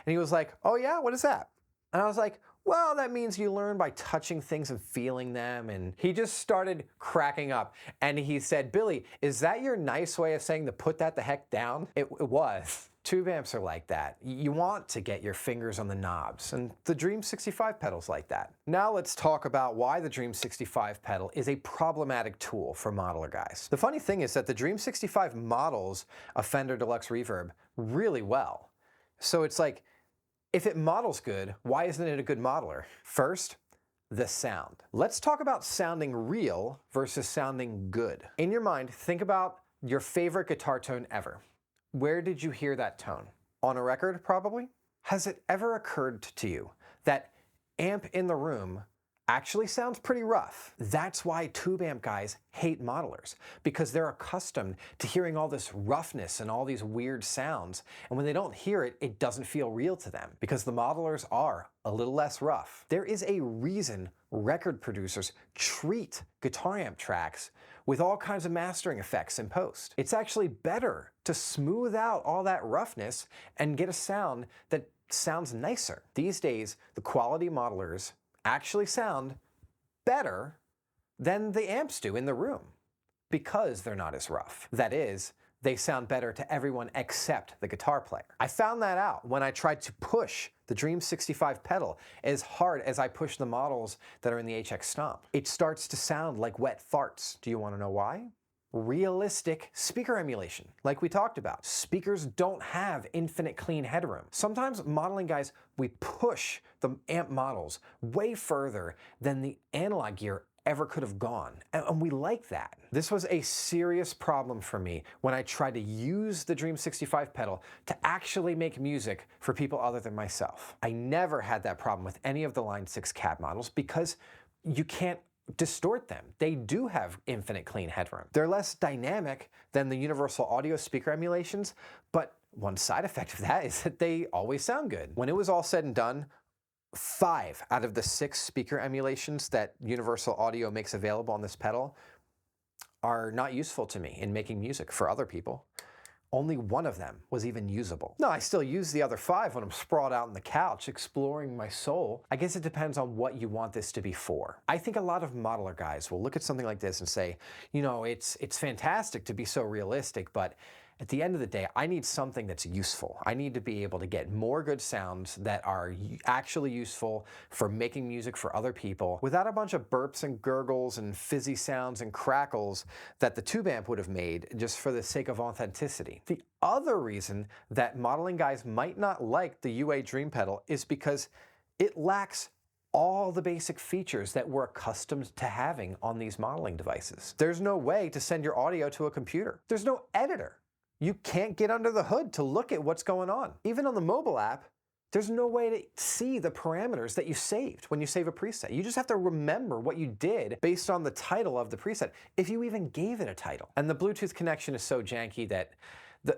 And he was like, oh yeah, what is that? And I was like, well, that means you learn by touching things and feeling them. And he just started cracking up. And he said, Billy, is that your nice way of saying to put that the heck down? It was. Tube amps are like that. You want to get your fingers on the knobs, and the Dream 65 pedal's like that. Now let's talk about why the Dream 65 pedal is a problematic tool for modeler guys. The funny thing is that the Dream 65 models a Fender Deluxe Reverb really well. So it's like, if it models good, why isn't it a good modeler? First, the sound. Let's talk about sounding real versus sounding good. In your mind, think about your favorite guitar tone ever. Where did you hear that tone? On a record, probably? Has it ever occurred to you that amp in the room actually sounds pretty rough? That's why tube amp guys hate modelers, because they're accustomed to hearing all this roughness and all these weird sounds, and when they don't hear it, it doesn't feel real to them, because the modelers are a little less rough. There is a reason record producers treat guitar amp tracks with all kinds of mastering effects in post. It's actually better to smooth out all that roughness and get a sound that sounds nicer. These days, the quality modelers actually sound better than the amps do in the room because they're not as rough. That is, they sound better to everyone except the guitar player. I found that out when I tried to push the Dream 65 pedal as hard as I push the models that are in the HX STOMP. It starts to sound like wet farts. Do you want to know why? Realistic speaker emulation, like we talked about. Speakers don't have infinite clean headroom. Sometimes modeling guys, we push the amp models way further than the analog gear ever could have gone, and we like that. This was a serious problem for me when I tried to use the Dream 65 pedal to actually make music for people other than myself. I never had that problem with any of the Line 6 cab models because you can't distort them. They do have infinite clean headroom. They're less dynamic than the universal audio speaker emulations, but one side effect of that is that they always sound good. When it was all said and done, 5 out of the 6 speaker emulations that Universal Audio makes available on this pedal are not useful to me in making music for other people. Only 1 of them was even usable. No, I still use the other 5 when I'm sprawled out on the couch exploring my soul. I guess it depends on what you want this to be for. I think a lot of modeler guys will look at something like this and say, you know, it's fantastic to be so realistic, but at the end of the day, I need something that's useful. I need to be able to get more good sounds that are actually useful for making music for other people without a bunch of burps and gurgles and fizzy sounds and crackles that the tube amp would have made just for the sake of authenticity. The other reason that modeling guys might not like the UA Dream pedal is because it lacks all the basic features that we're accustomed to having on these modeling devices. There's no way to send your audio to a computer. There's no editor. You can't get under the hood to look at what's going on. Even on the mobile app, there's no way to see the parameters that you saved when you save a preset. You just have to remember what you did based on the title of the preset, if you even gave it a title. And the Bluetooth connection is so janky that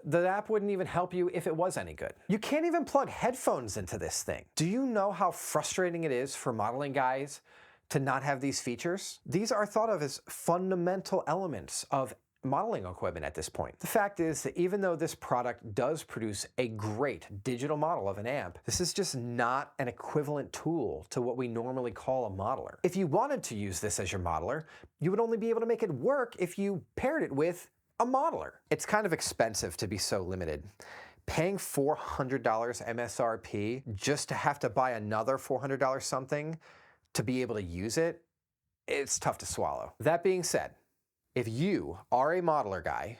the app wouldn't even help you if it was any good. You can't even plug headphones into this thing. Do you know how frustrating it is for modeling guys to not have these features? These are thought of as fundamental elements of modeling equipment at this point. The fact is that even though this product does produce a great digital model of an amp, this is just not an equivalent tool to what we normally call a modeler. If you wanted to use this as your modeler, you would only be able to make it work if you paired it with a modeler. It's kind of expensive to be so limited. Paying $400 MSRP just to have to buy another $400 something to be able to use it, it's tough to swallow. That being said, if you are a modeler guy,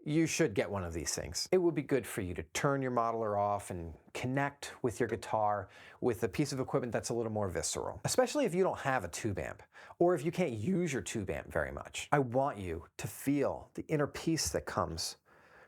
you should get one of these things. It would be good for you to turn your modeler off and connect with your guitar with a piece of equipment that's a little more visceral, especially if you don't have a tube amp or if you can't use your tube amp very much. I want you to feel the inner peace that comes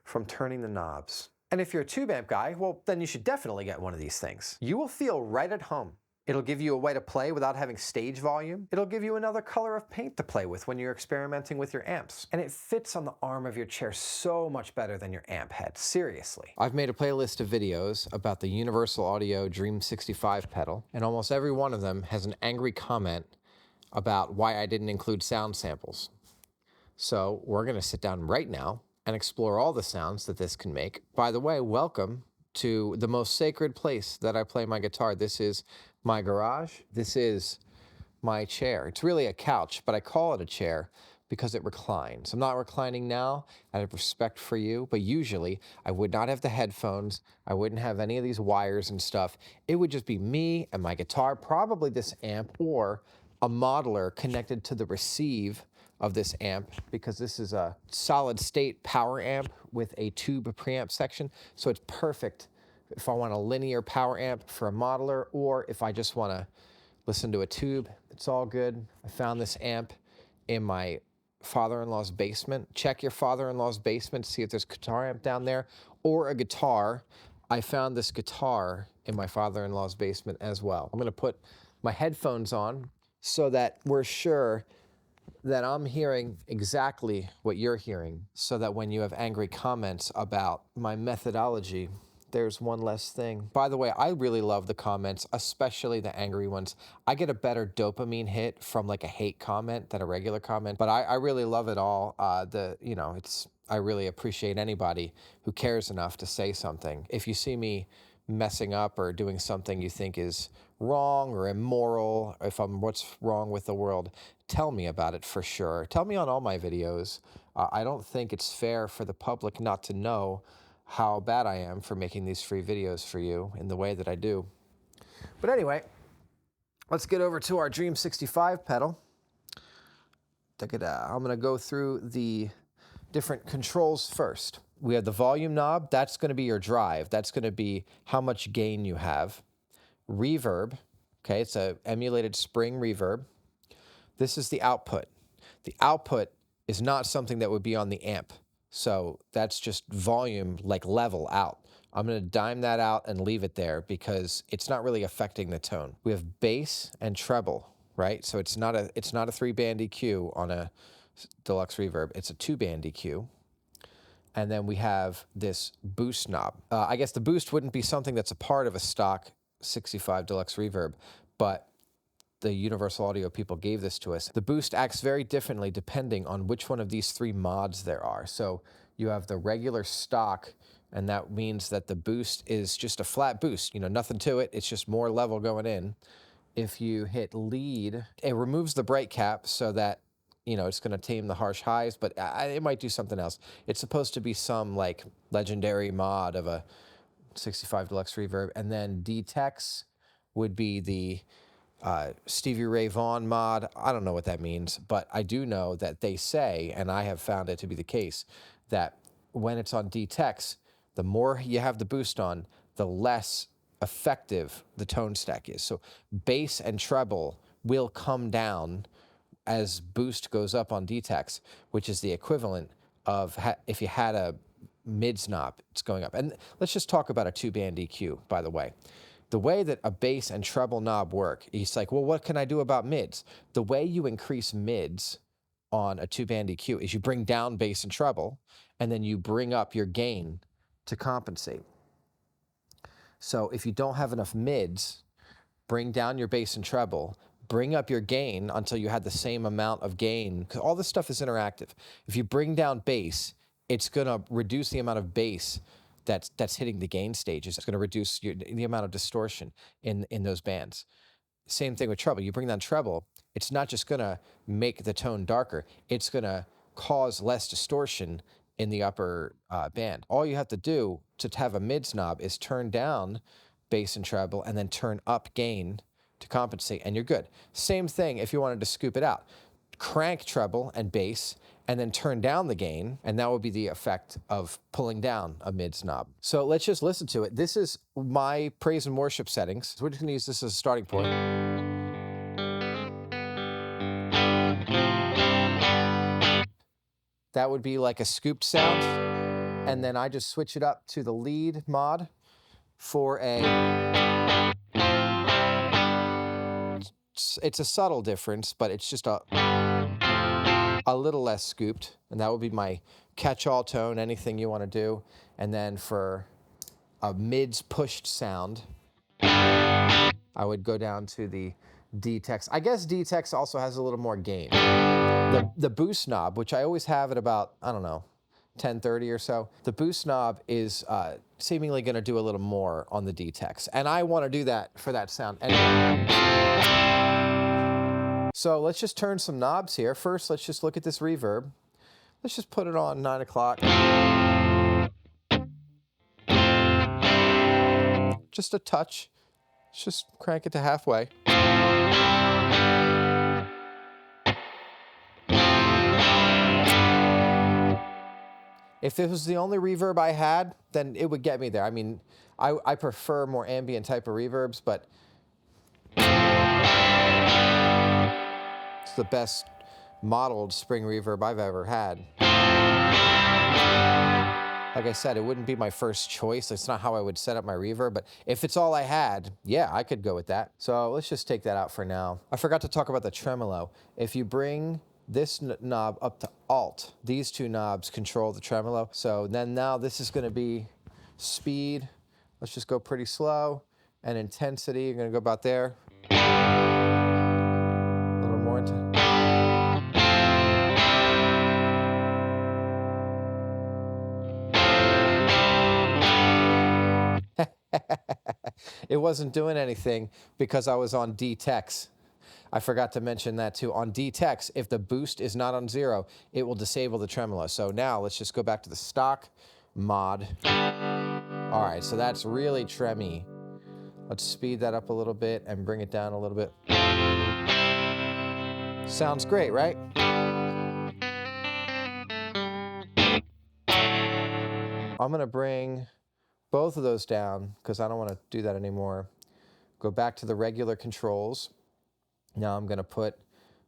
from turning the knobs. And if you're a tube amp guy, well, then you should definitely get one of these things. You will feel right at home. It'll give you a way to play without having stage volume. It'll give you another color of paint to play with when you're experimenting with your amps. And it fits on the arm of your chair so much better than your amp head, seriously. I've made a playlist of videos about the Universal Audio Dream 65 pedal, and almost every one of them has an angry comment about why I didn't include sound samples. So we're gonna sit down right now and explore all the sounds that this can make. By the way, welcome to the most sacred place that I play my guitar. This is my garage. This is my chair. It's really a couch, but I call it a chair because it reclines. I'm not reclining now out of respect for you, but usually I would not have the headphones. I wouldn't have any of these wires and stuff. It would just be me and my guitar, probably this amp or a modeler connected to the receive of this amp, because this is a solid state power amp with a tube preamp section. So it's perfect if I want a linear power amp for a modeler, or if I just want to listen to a tube. It's all good. I found this amp in my father-in-law's basement. Check your father-in-law's basement, see if there's a guitar amp down there, or a guitar. I found this guitar in my father-in-law's basement as well. I'm going to put my headphones on so that we're sure that I'm hearing exactly what you're hearing, so that when you have angry comments about my methodology, there's one less thing. By the way, I really love the comments, especially the angry ones. I get a better dopamine hit from like a hate comment than a regular comment, but I really love it all. I really appreciate anybody who cares enough to say something. If you see me messing up or doing something you think is wrong or immoral, if I'm what's wrong with the world, tell me about it for sure. Tell me on all my videos. I don't think it's fair for the public not to know how bad I am for making these free videos for you in the way that I do. But anyway, let's get over to our Dream 65 pedal. I'm gonna go through the different controls first. We have the volume knob. That's gonna be your drive. That's gonna be how much gain you have. Reverb, okay, it's a emulated spring reverb. This is the output. The output is not something that would be on the amp. So that's just volume, like level out. I'm gonna dime that out and leave it there because it's not really affecting the tone. We have bass and treble, right? So it's not a 3-band EQ on a deluxe reverb. It's a 2-band EQ. And then we have this boost knob. I guess the boost wouldn't be something that's a part of a stock 65 deluxe reverb, but the Universal Audio people gave this to us. The boost acts very differently depending on which one of these 3 mods there are. So you have the regular stock, and that means that the boost is just a flat boost, nothing to it. It's just more level going in. If you hit lead, it removes the bright cap so that, it's gonna tame the harsh highs, but it might do something else. It's supposed to be some like legendary mod of a 65 deluxe reverb. And then D-Tex would be the Stevie Ray Vaughan mod. I don't know what that means, but I do know that they say, and I have found it to be the case, that when it's on D-Tex, the more you have the boost on, the less effective the tone stack is. So bass and treble will come down as boost goes up on D-Tex, which is the equivalent of if you had a mids knob, it's going up. And let's just talk about a 2-band EQ, by the way. The way that a bass and treble knob work, it's like, well, what can I do about mids? The way you increase mids on a 2-band EQ is you bring down bass and treble, and then you bring up your gain to compensate. So if you don't have enough mids, bring down your bass and treble, bring up your gain until you had the same amount of gain, because all this stuff is interactive. If you bring down bass, it's gonna reduce the amount of bass that's hitting the gain stages. It's going to reduce the amount of distortion in those bands. Same thing with treble. You bring down treble, it's not just going to make the tone darker. It's going to cause less distortion in the upper band. All you have to do to have a mids knob is turn down bass and treble and then turn up gain to compensate, and you're good. Same thing if you wanted to scoop it out. Crank treble and bass and then turn down the gain, and that would be the effect of pulling down a mids knob. So let's just listen to it. This is my praise and worship settings. So we're just gonna use this as a starting point. That would be like a scooped sound. And then I just switch it up to the lead mod for it's a subtle difference, but it's just a little less scooped. And that would be my catch-all tone, anything you want to do. And then for a mids pushed sound, I would go down to the D-Tex. I guess D-Tex also has a little more gain. The boost knob, which I always have at about, I don't know, 1030 or so. The boost knob is seemingly going to do a little more on the D-Tex. And I want to do that for that sound anyway. So let's just turn some knobs here. First, let's just look at this reverb. Let's just put it on 9 o'clock. Just a touch. Let's just crank it to halfway. If this was the only reverb I had, then it would get me there. I mean, I prefer more ambient type of reverbs, but it's the best modeled spring reverb I've ever had. Like I said, it wouldn't be my first choice. It's not how I would set up my reverb, but if it's all I had, yeah, I could go with that. So let's just take that out for now. I forgot to talk about the tremolo. If you bring this knob up to Alt, these two knobs control the tremolo. So then now this is gonna be speed. Let's just go pretty slow. And intensity, you're gonna go about there. A little more intense. It wasn't doing anything because I was on D-Tex. I forgot to mention that too. On D-Tex, if the boost is not on 0, it will disable the tremolo. So now let's just go back to the stock mod. All right, so that's really tremmy. Let's speed that up a little bit and bring it down a little bit. Sounds great, right? I'm gonna bring both of those down because I don't want to do that anymore. Go back to the regular controls. Now I'm going to put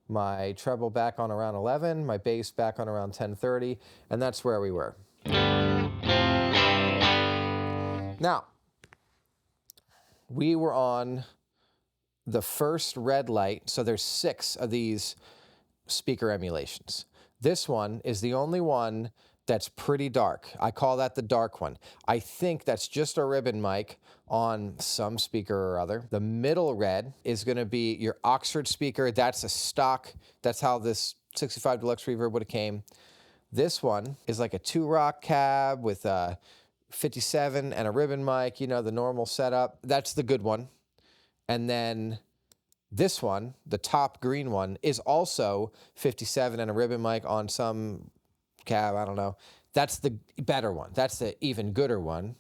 my treble back on around 11, my bass back on around 1030, and that's where we were. Now, we were on the first red light, so there's 6 of these speaker emulations. This one is the only one that's pretty dark. I call that the dark one. I think that's just a ribbon mic on some speaker or other. The middle red is gonna be your Oxford speaker. That's a stock. That's how this 65 Deluxe Reverb would have came. This one is like a 2-rock cab with a 57 and a ribbon mic, you know, the normal setup. That's the good one. And then this one, the top green one, is also 57 and a ribbon mic on some cab, I don't know. That's the better one. That's the even gooder one.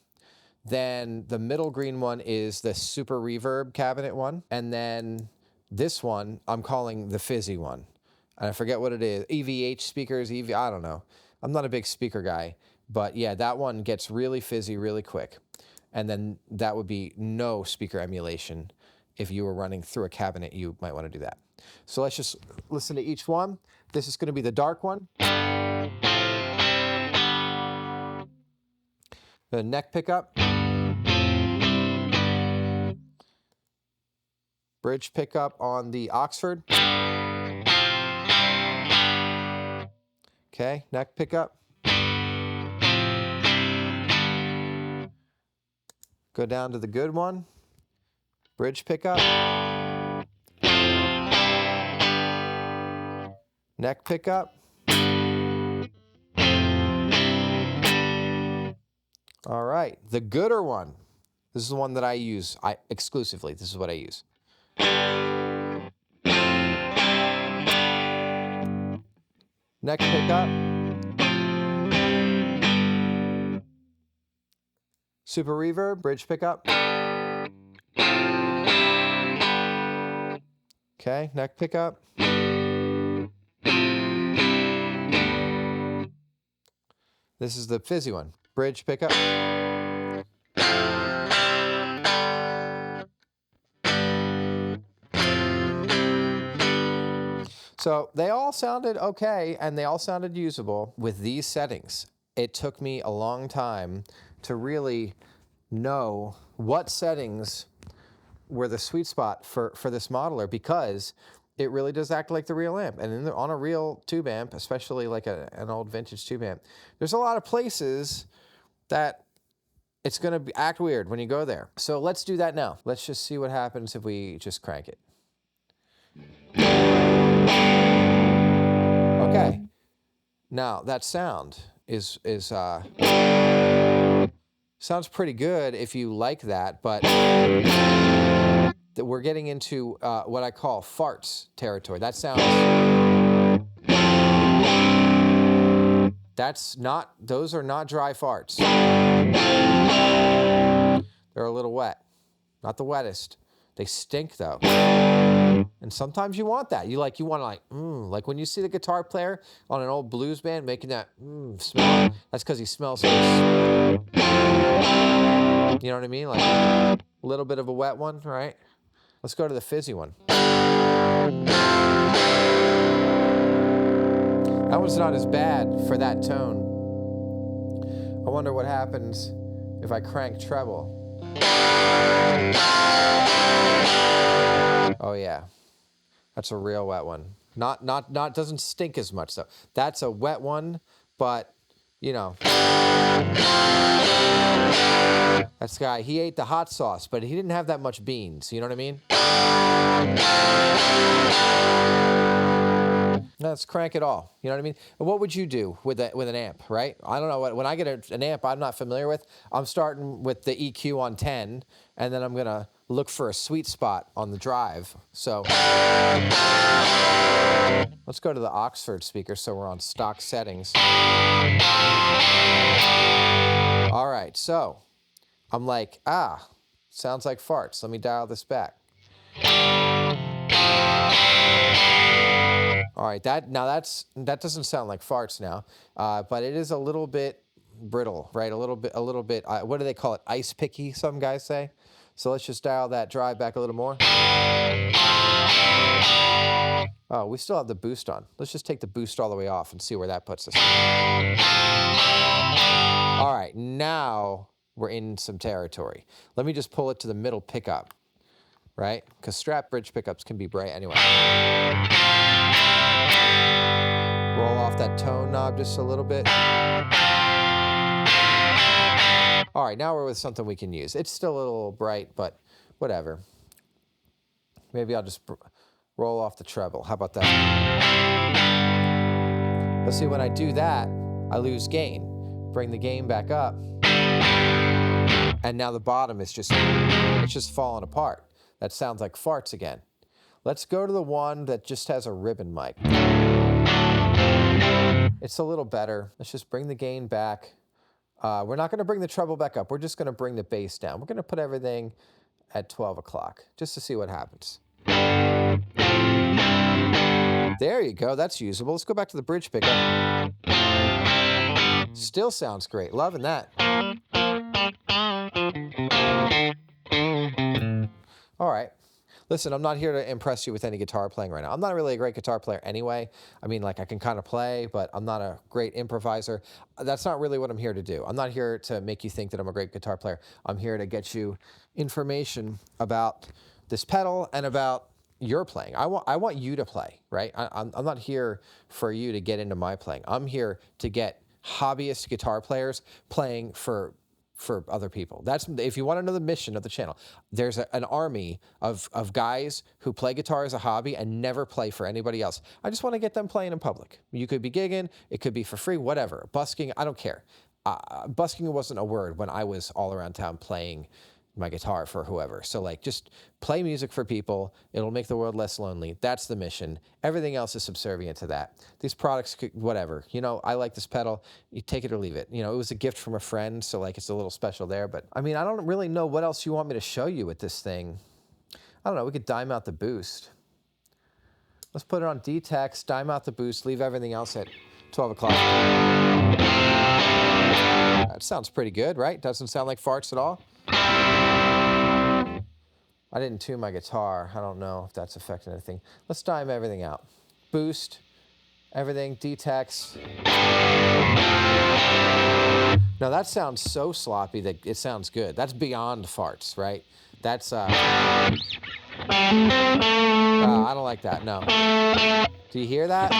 Then the middle green one is the super reverb cabinet one. And then this one I'm calling the fizzy one. And I forget what it is. EVH speakers, I don't know. I'm not a big speaker guy, but yeah, that one gets really fizzy really quick. And then that would be no speaker emulation. If you were running through a cabinet, you might want to do that. So let's just listen to each one. This is going to be the dark one. The neck pickup. Bridge pickup on the Oxford. Okay, neck pickup. Go down to the good one. Bridge pickup. Neck pickup. All right, the gooder one. This is the one that I use exclusively. This is what I use. Neck pickup. Super reverb, bridge pickup. Okay, neck pickup. This is the fizzy one. Bridge pickup. So they all sounded okay, and they all sounded usable with these settings. It took me a long time to really know what settings were the sweet spot for this modeler, because it really does act like the real amp. And on a real tube amp, especially like an old vintage tube amp, there's a lot of places that it's going to act weird when you go there. So let's do that now. Let's just see what happens if we just crank it. Okay. Now that sound is sounds pretty good if you like that, but we're getting into what I call farts territory. That sounds, those are not dry farts. They're a little wet. Not the wettest. They stink though. And sometimes you want that. You want to like when you see the guitar player on an old blues band making that smell, that's because he smells so. You know what I mean? Like a little bit of a wet one, right? Let's go to the fizzy one. That one's not as bad for that tone. I wonder what happens if I crank treble. Oh yeah, that's a real wet one. Not doesn't stink as much though. That's a wet one, but you know. This guy, he ate the hot sauce, but he didn't have that much beans. You know what I mean? Let's crank it all. You know what I mean? And what would you do with an amp, right? I don't know. When I get an amp I'm not familiar with, I'm starting with the EQ on 10, and then I'm going to look for a sweet spot on the drive. So let's go to the Oxford speaker so we're on stock settings. All right, so I'm like, sounds like farts. Let me dial this back. All right, that doesn't sound like farts now, but it is a little bit brittle, right? A little bit. What do they call it? Ice picky, some guys say. So let's just dial that drive back a little more. Oh, we still have the boost on. Let's just take the boost all the way off and see where that puts us. All right, now we're in some territory. Let me just pull it to the middle pickup, right? Because strap bridge pickups can be bright anyway. Roll off that tone knob just a little bit. All right, now we're with something we can use. It's still a little bright, but whatever. Maybe I'll just roll off the treble. How about that? But see, when I do that, I lose gain. Bring the gain back up. And now the bottom is just falling apart. That sounds like farts again. Let's go to the one that just has a ribbon mic. It's a little better. Let's just bring the gain back. We're not going to bring the treble back up. We're just going to bring the bass down. We're going to put everything at 12 o'clock just to see what happens. There you go. That's usable. Let's go back to the bridge pickup. Still sounds great. Loving that. All right. Listen, I'm not here to impress you with any guitar playing right now. I'm not really a great guitar player anyway. I mean, like, I can kind of play, but I'm not a great improviser. That's not really what I'm here to do. I'm not here to make you think that I'm a great guitar player. I'm here to get you information about this pedal and about your playing. I want you to play, right? I'm not here for you to get into my playing. I'm here to get hobbyist guitar players playing for other people. That's, if you want to know the mission of the channel, there's an army of guys who play guitar as a hobby and never play for anybody else. I just want to get them playing in public. You could be gigging, it could be for free, whatever. Busking, I don't care. Busking wasn't a word when I was all around town playing my guitar for whoever. So like, just play music for people. It'll make the world less lonely. That's the mission. Everything else is subservient to that. These products could, whatever, you know, I like this pedal, you take it or leave it. You know, it was a gift from a friend, so like, it's a little special there, but I mean, I don't really know what else you want me to show you with this thing. I don't know, we could dime out the boost. Let's put it on D-Tex, dime out the boost, leave everything else at 12 o'clock. That sounds pretty good, right? Doesn't sound like farts at all. I didn't tune my guitar. I don't know if that's affecting anything. Let's dime everything out. Boost, everything, D-Tex. Now that sounds so sloppy that it sounds good. That's beyond farts, right? That's, I don't like that, no. Do you hear that?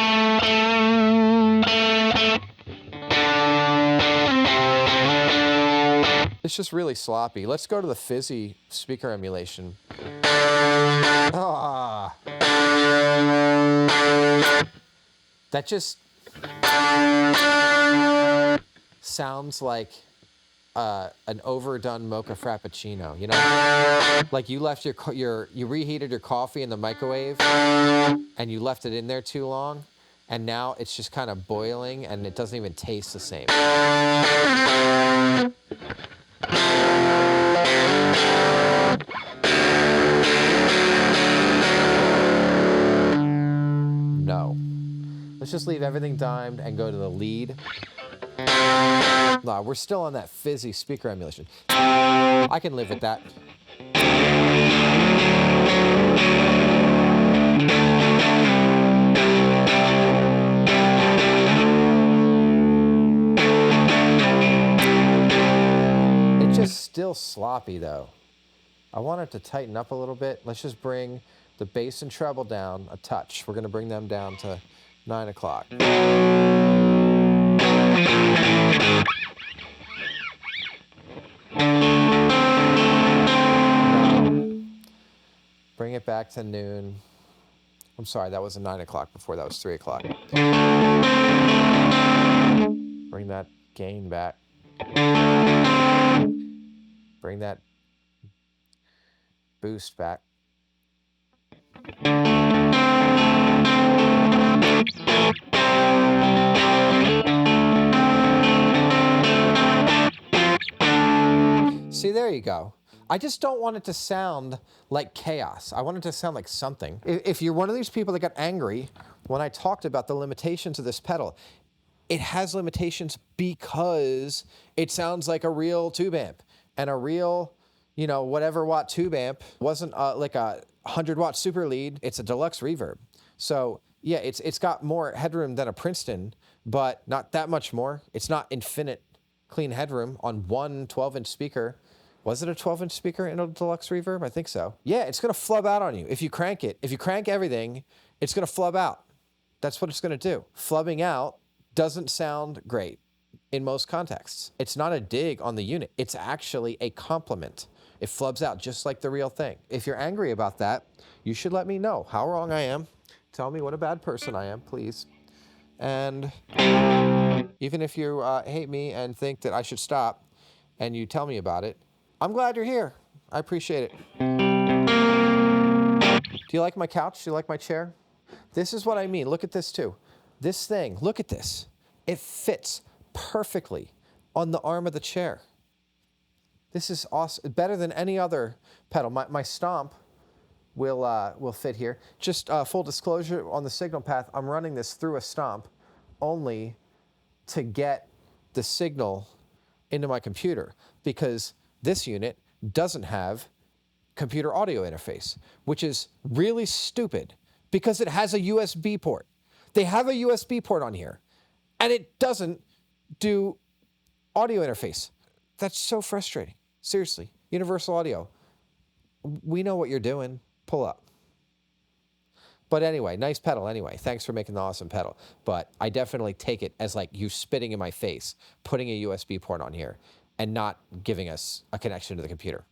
It's just really sloppy. Let's go to the fizzy speaker emulation. Ah. That just sounds like an overdone mocha frappuccino, you know? Like you left you reheated your coffee in the microwave and you left it in there too long, and now it's just kind of boiling and it doesn't even taste the same. No. Let's just leave everything dimed and go to the lead. No, we're still on that fizzy speaker emulation. I can live with that. It's just still sloppy though. I want it to tighten up a little bit. Let's just bring the bass and treble down a touch. We're gonna bring them down to 9 o'clock. Bring it back to noon. I'm sorry, that was a 9 o'clock before, that was 3 o'clock. Bring that gain back. Bring that boost back. See, there you go. I just don't want it to sound like chaos. I want it to sound like something. If you're one of these people that got angry when I talked about the limitations of this pedal, it has limitations because it sounds like a real tube amp. And a real, you know, whatever watt tube amp wasn't like a 100-watt super lead. It's a deluxe reverb. So yeah, it's got more headroom than a Princeton, but not that much more. It's not infinite clean headroom on one 12-inch speaker. Was it a 12-inch speaker in a deluxe reverb? I think so. Yeah, it's gonna flub out on you. If you crank it, if you crank everything, it's gonna flub out. That's what it's gonna do. Flubbing out doesn't sound great in most contexts. It's not a dig on the unit. It's actually a compliment. It flubs out just like the real thing. If you're angry about that, you should let me know how wrong I am. Tell me what a bad person I am, please. And even if you hate me and think that I should stop and you tell me about it, I'm glad you're here. I appreciate it. Do you like my couch? Do you like my chair? This is what I mean. Look at this too. This thing, look at this. It fits perfectly on the arm of the chair. This is awesome. Better than any other pedal. My Stomp will fit here. Just full disclosure on the signal path, I'm running this through a Stomp only to get the signal into my computer, because this unit doesn't have computer audio interface, which is really stupid because it has a USB port. They have a USB port on here and it doesn't do audio interface. That's so frustrating. Seriously, Universal Audio, we know what you're doing. Pull up. But anyway, nice pedal anyway. Thanks for making the awesome pedal. But I definitely take it as like you spitting in my face, putting a USB port on here and not giving us a connection to the computer.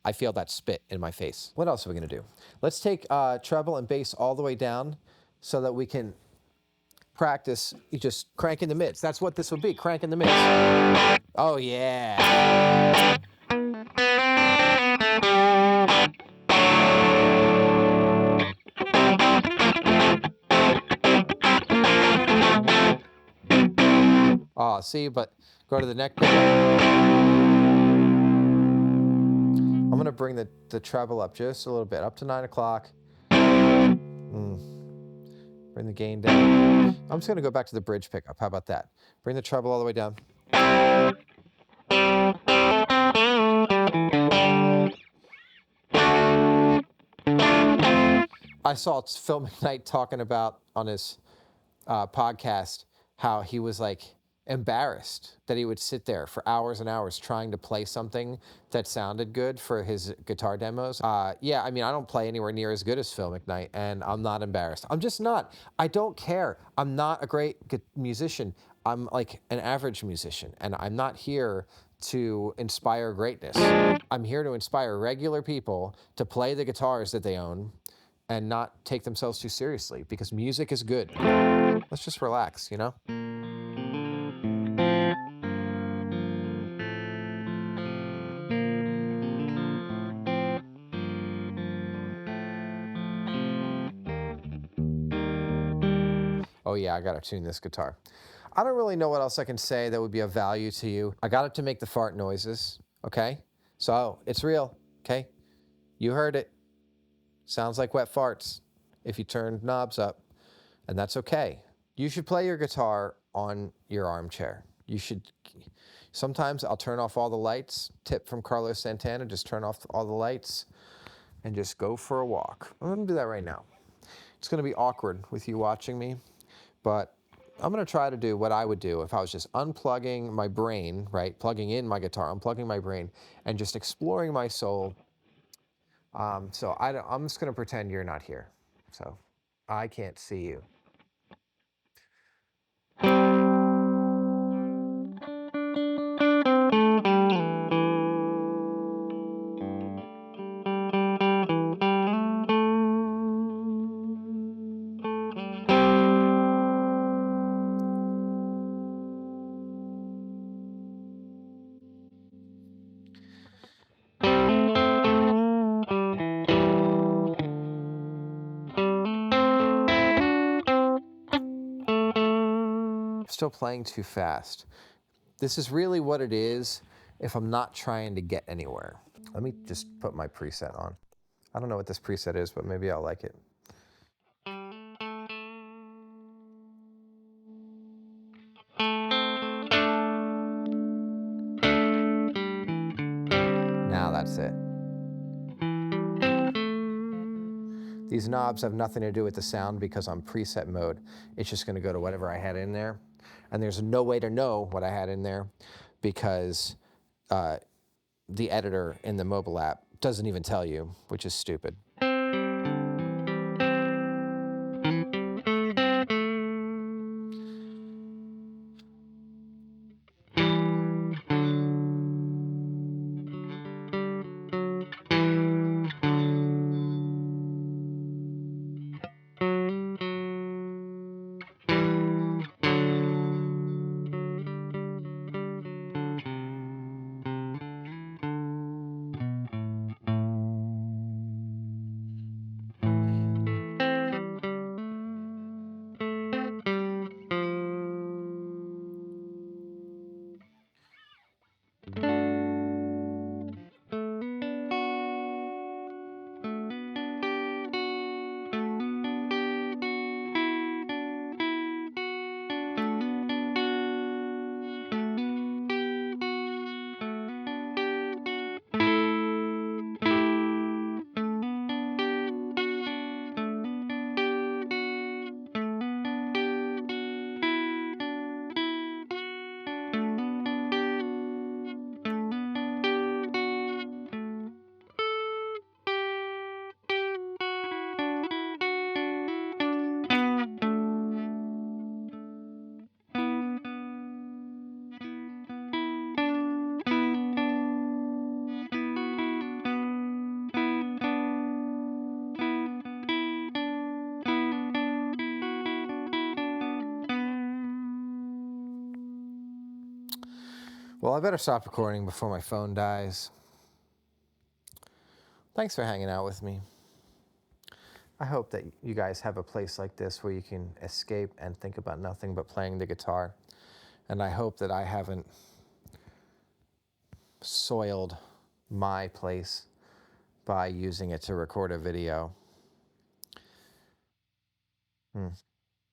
I feel that spit in my face. What else are we gonna do? Let's take treble and bass all the way down so that we can practice just cranking the mids. That's what this would be, cranking the mids. Oh yeah. Oh, see, but go to the neck pickup. I'm gonna bring the treble up just a little bit, up to 9 o'clock. Bring the gain down. I'm just gonna go back to the bridge pickup. How about that? Bring the treble all the way down. I saw Phil McKnight talking about on his podcast how he was like embarrassed that he would sit there for hours and hours trying to play something that sounded good for his guitar demos. Yeah, I mean, I don't play anywhere near as good as Phil McKnight, and I'm not embarrassed. I'm just not. I don't care. I'm not a great musician. I'm like an average musician, and I'm not here to inspire greatness. I'm here to inspire regular people to play the guitars that they own and not take themselves too seriously, because music is good. Let's just relax, you know? Oh yeah, I gotta tune this guitar. I don't really know what else I can say that would be of value to you. I got it to make the fart noises, okay? So, it's real, okay? You heard it. Sounds like wet farts if you turn knobs up, and that's okay. You should play your guitar on your armchair. You should, sometimes I'll turn off all the lights, tip from Carlos Santana, just turn off all the lights and just go for a walk. I'm gonna do that right now. It's gonna be awkward with you watching me, but I'm gonna try to do what I would do if I was just unplugging my brain, right? Plugging in my guitar, unplugging my brain, and just exploring my soul. So I'm just gonna pretend you're not here. So I can't see you. Still playing too fast. This is really what it is if I'm not trying to get anywhere. Let me just put my preset on. I don't know what this preset is, but maybe I'll like it. Now that's it. These knobs have nothing to do with the sound because I'm preset mode. It's just gonna go to whatever I had in there. And there's no way to know what I had in there because the editor in the mobile app doesn't even tell you, which is stupid. Well, I better stop recording before my phone dies. Thanks for hanging out with me. I hope that you guys have a place like this where you can escape and think about nothing but playing the guitar. And I hope that I haven't soiled my place by using it to record a video.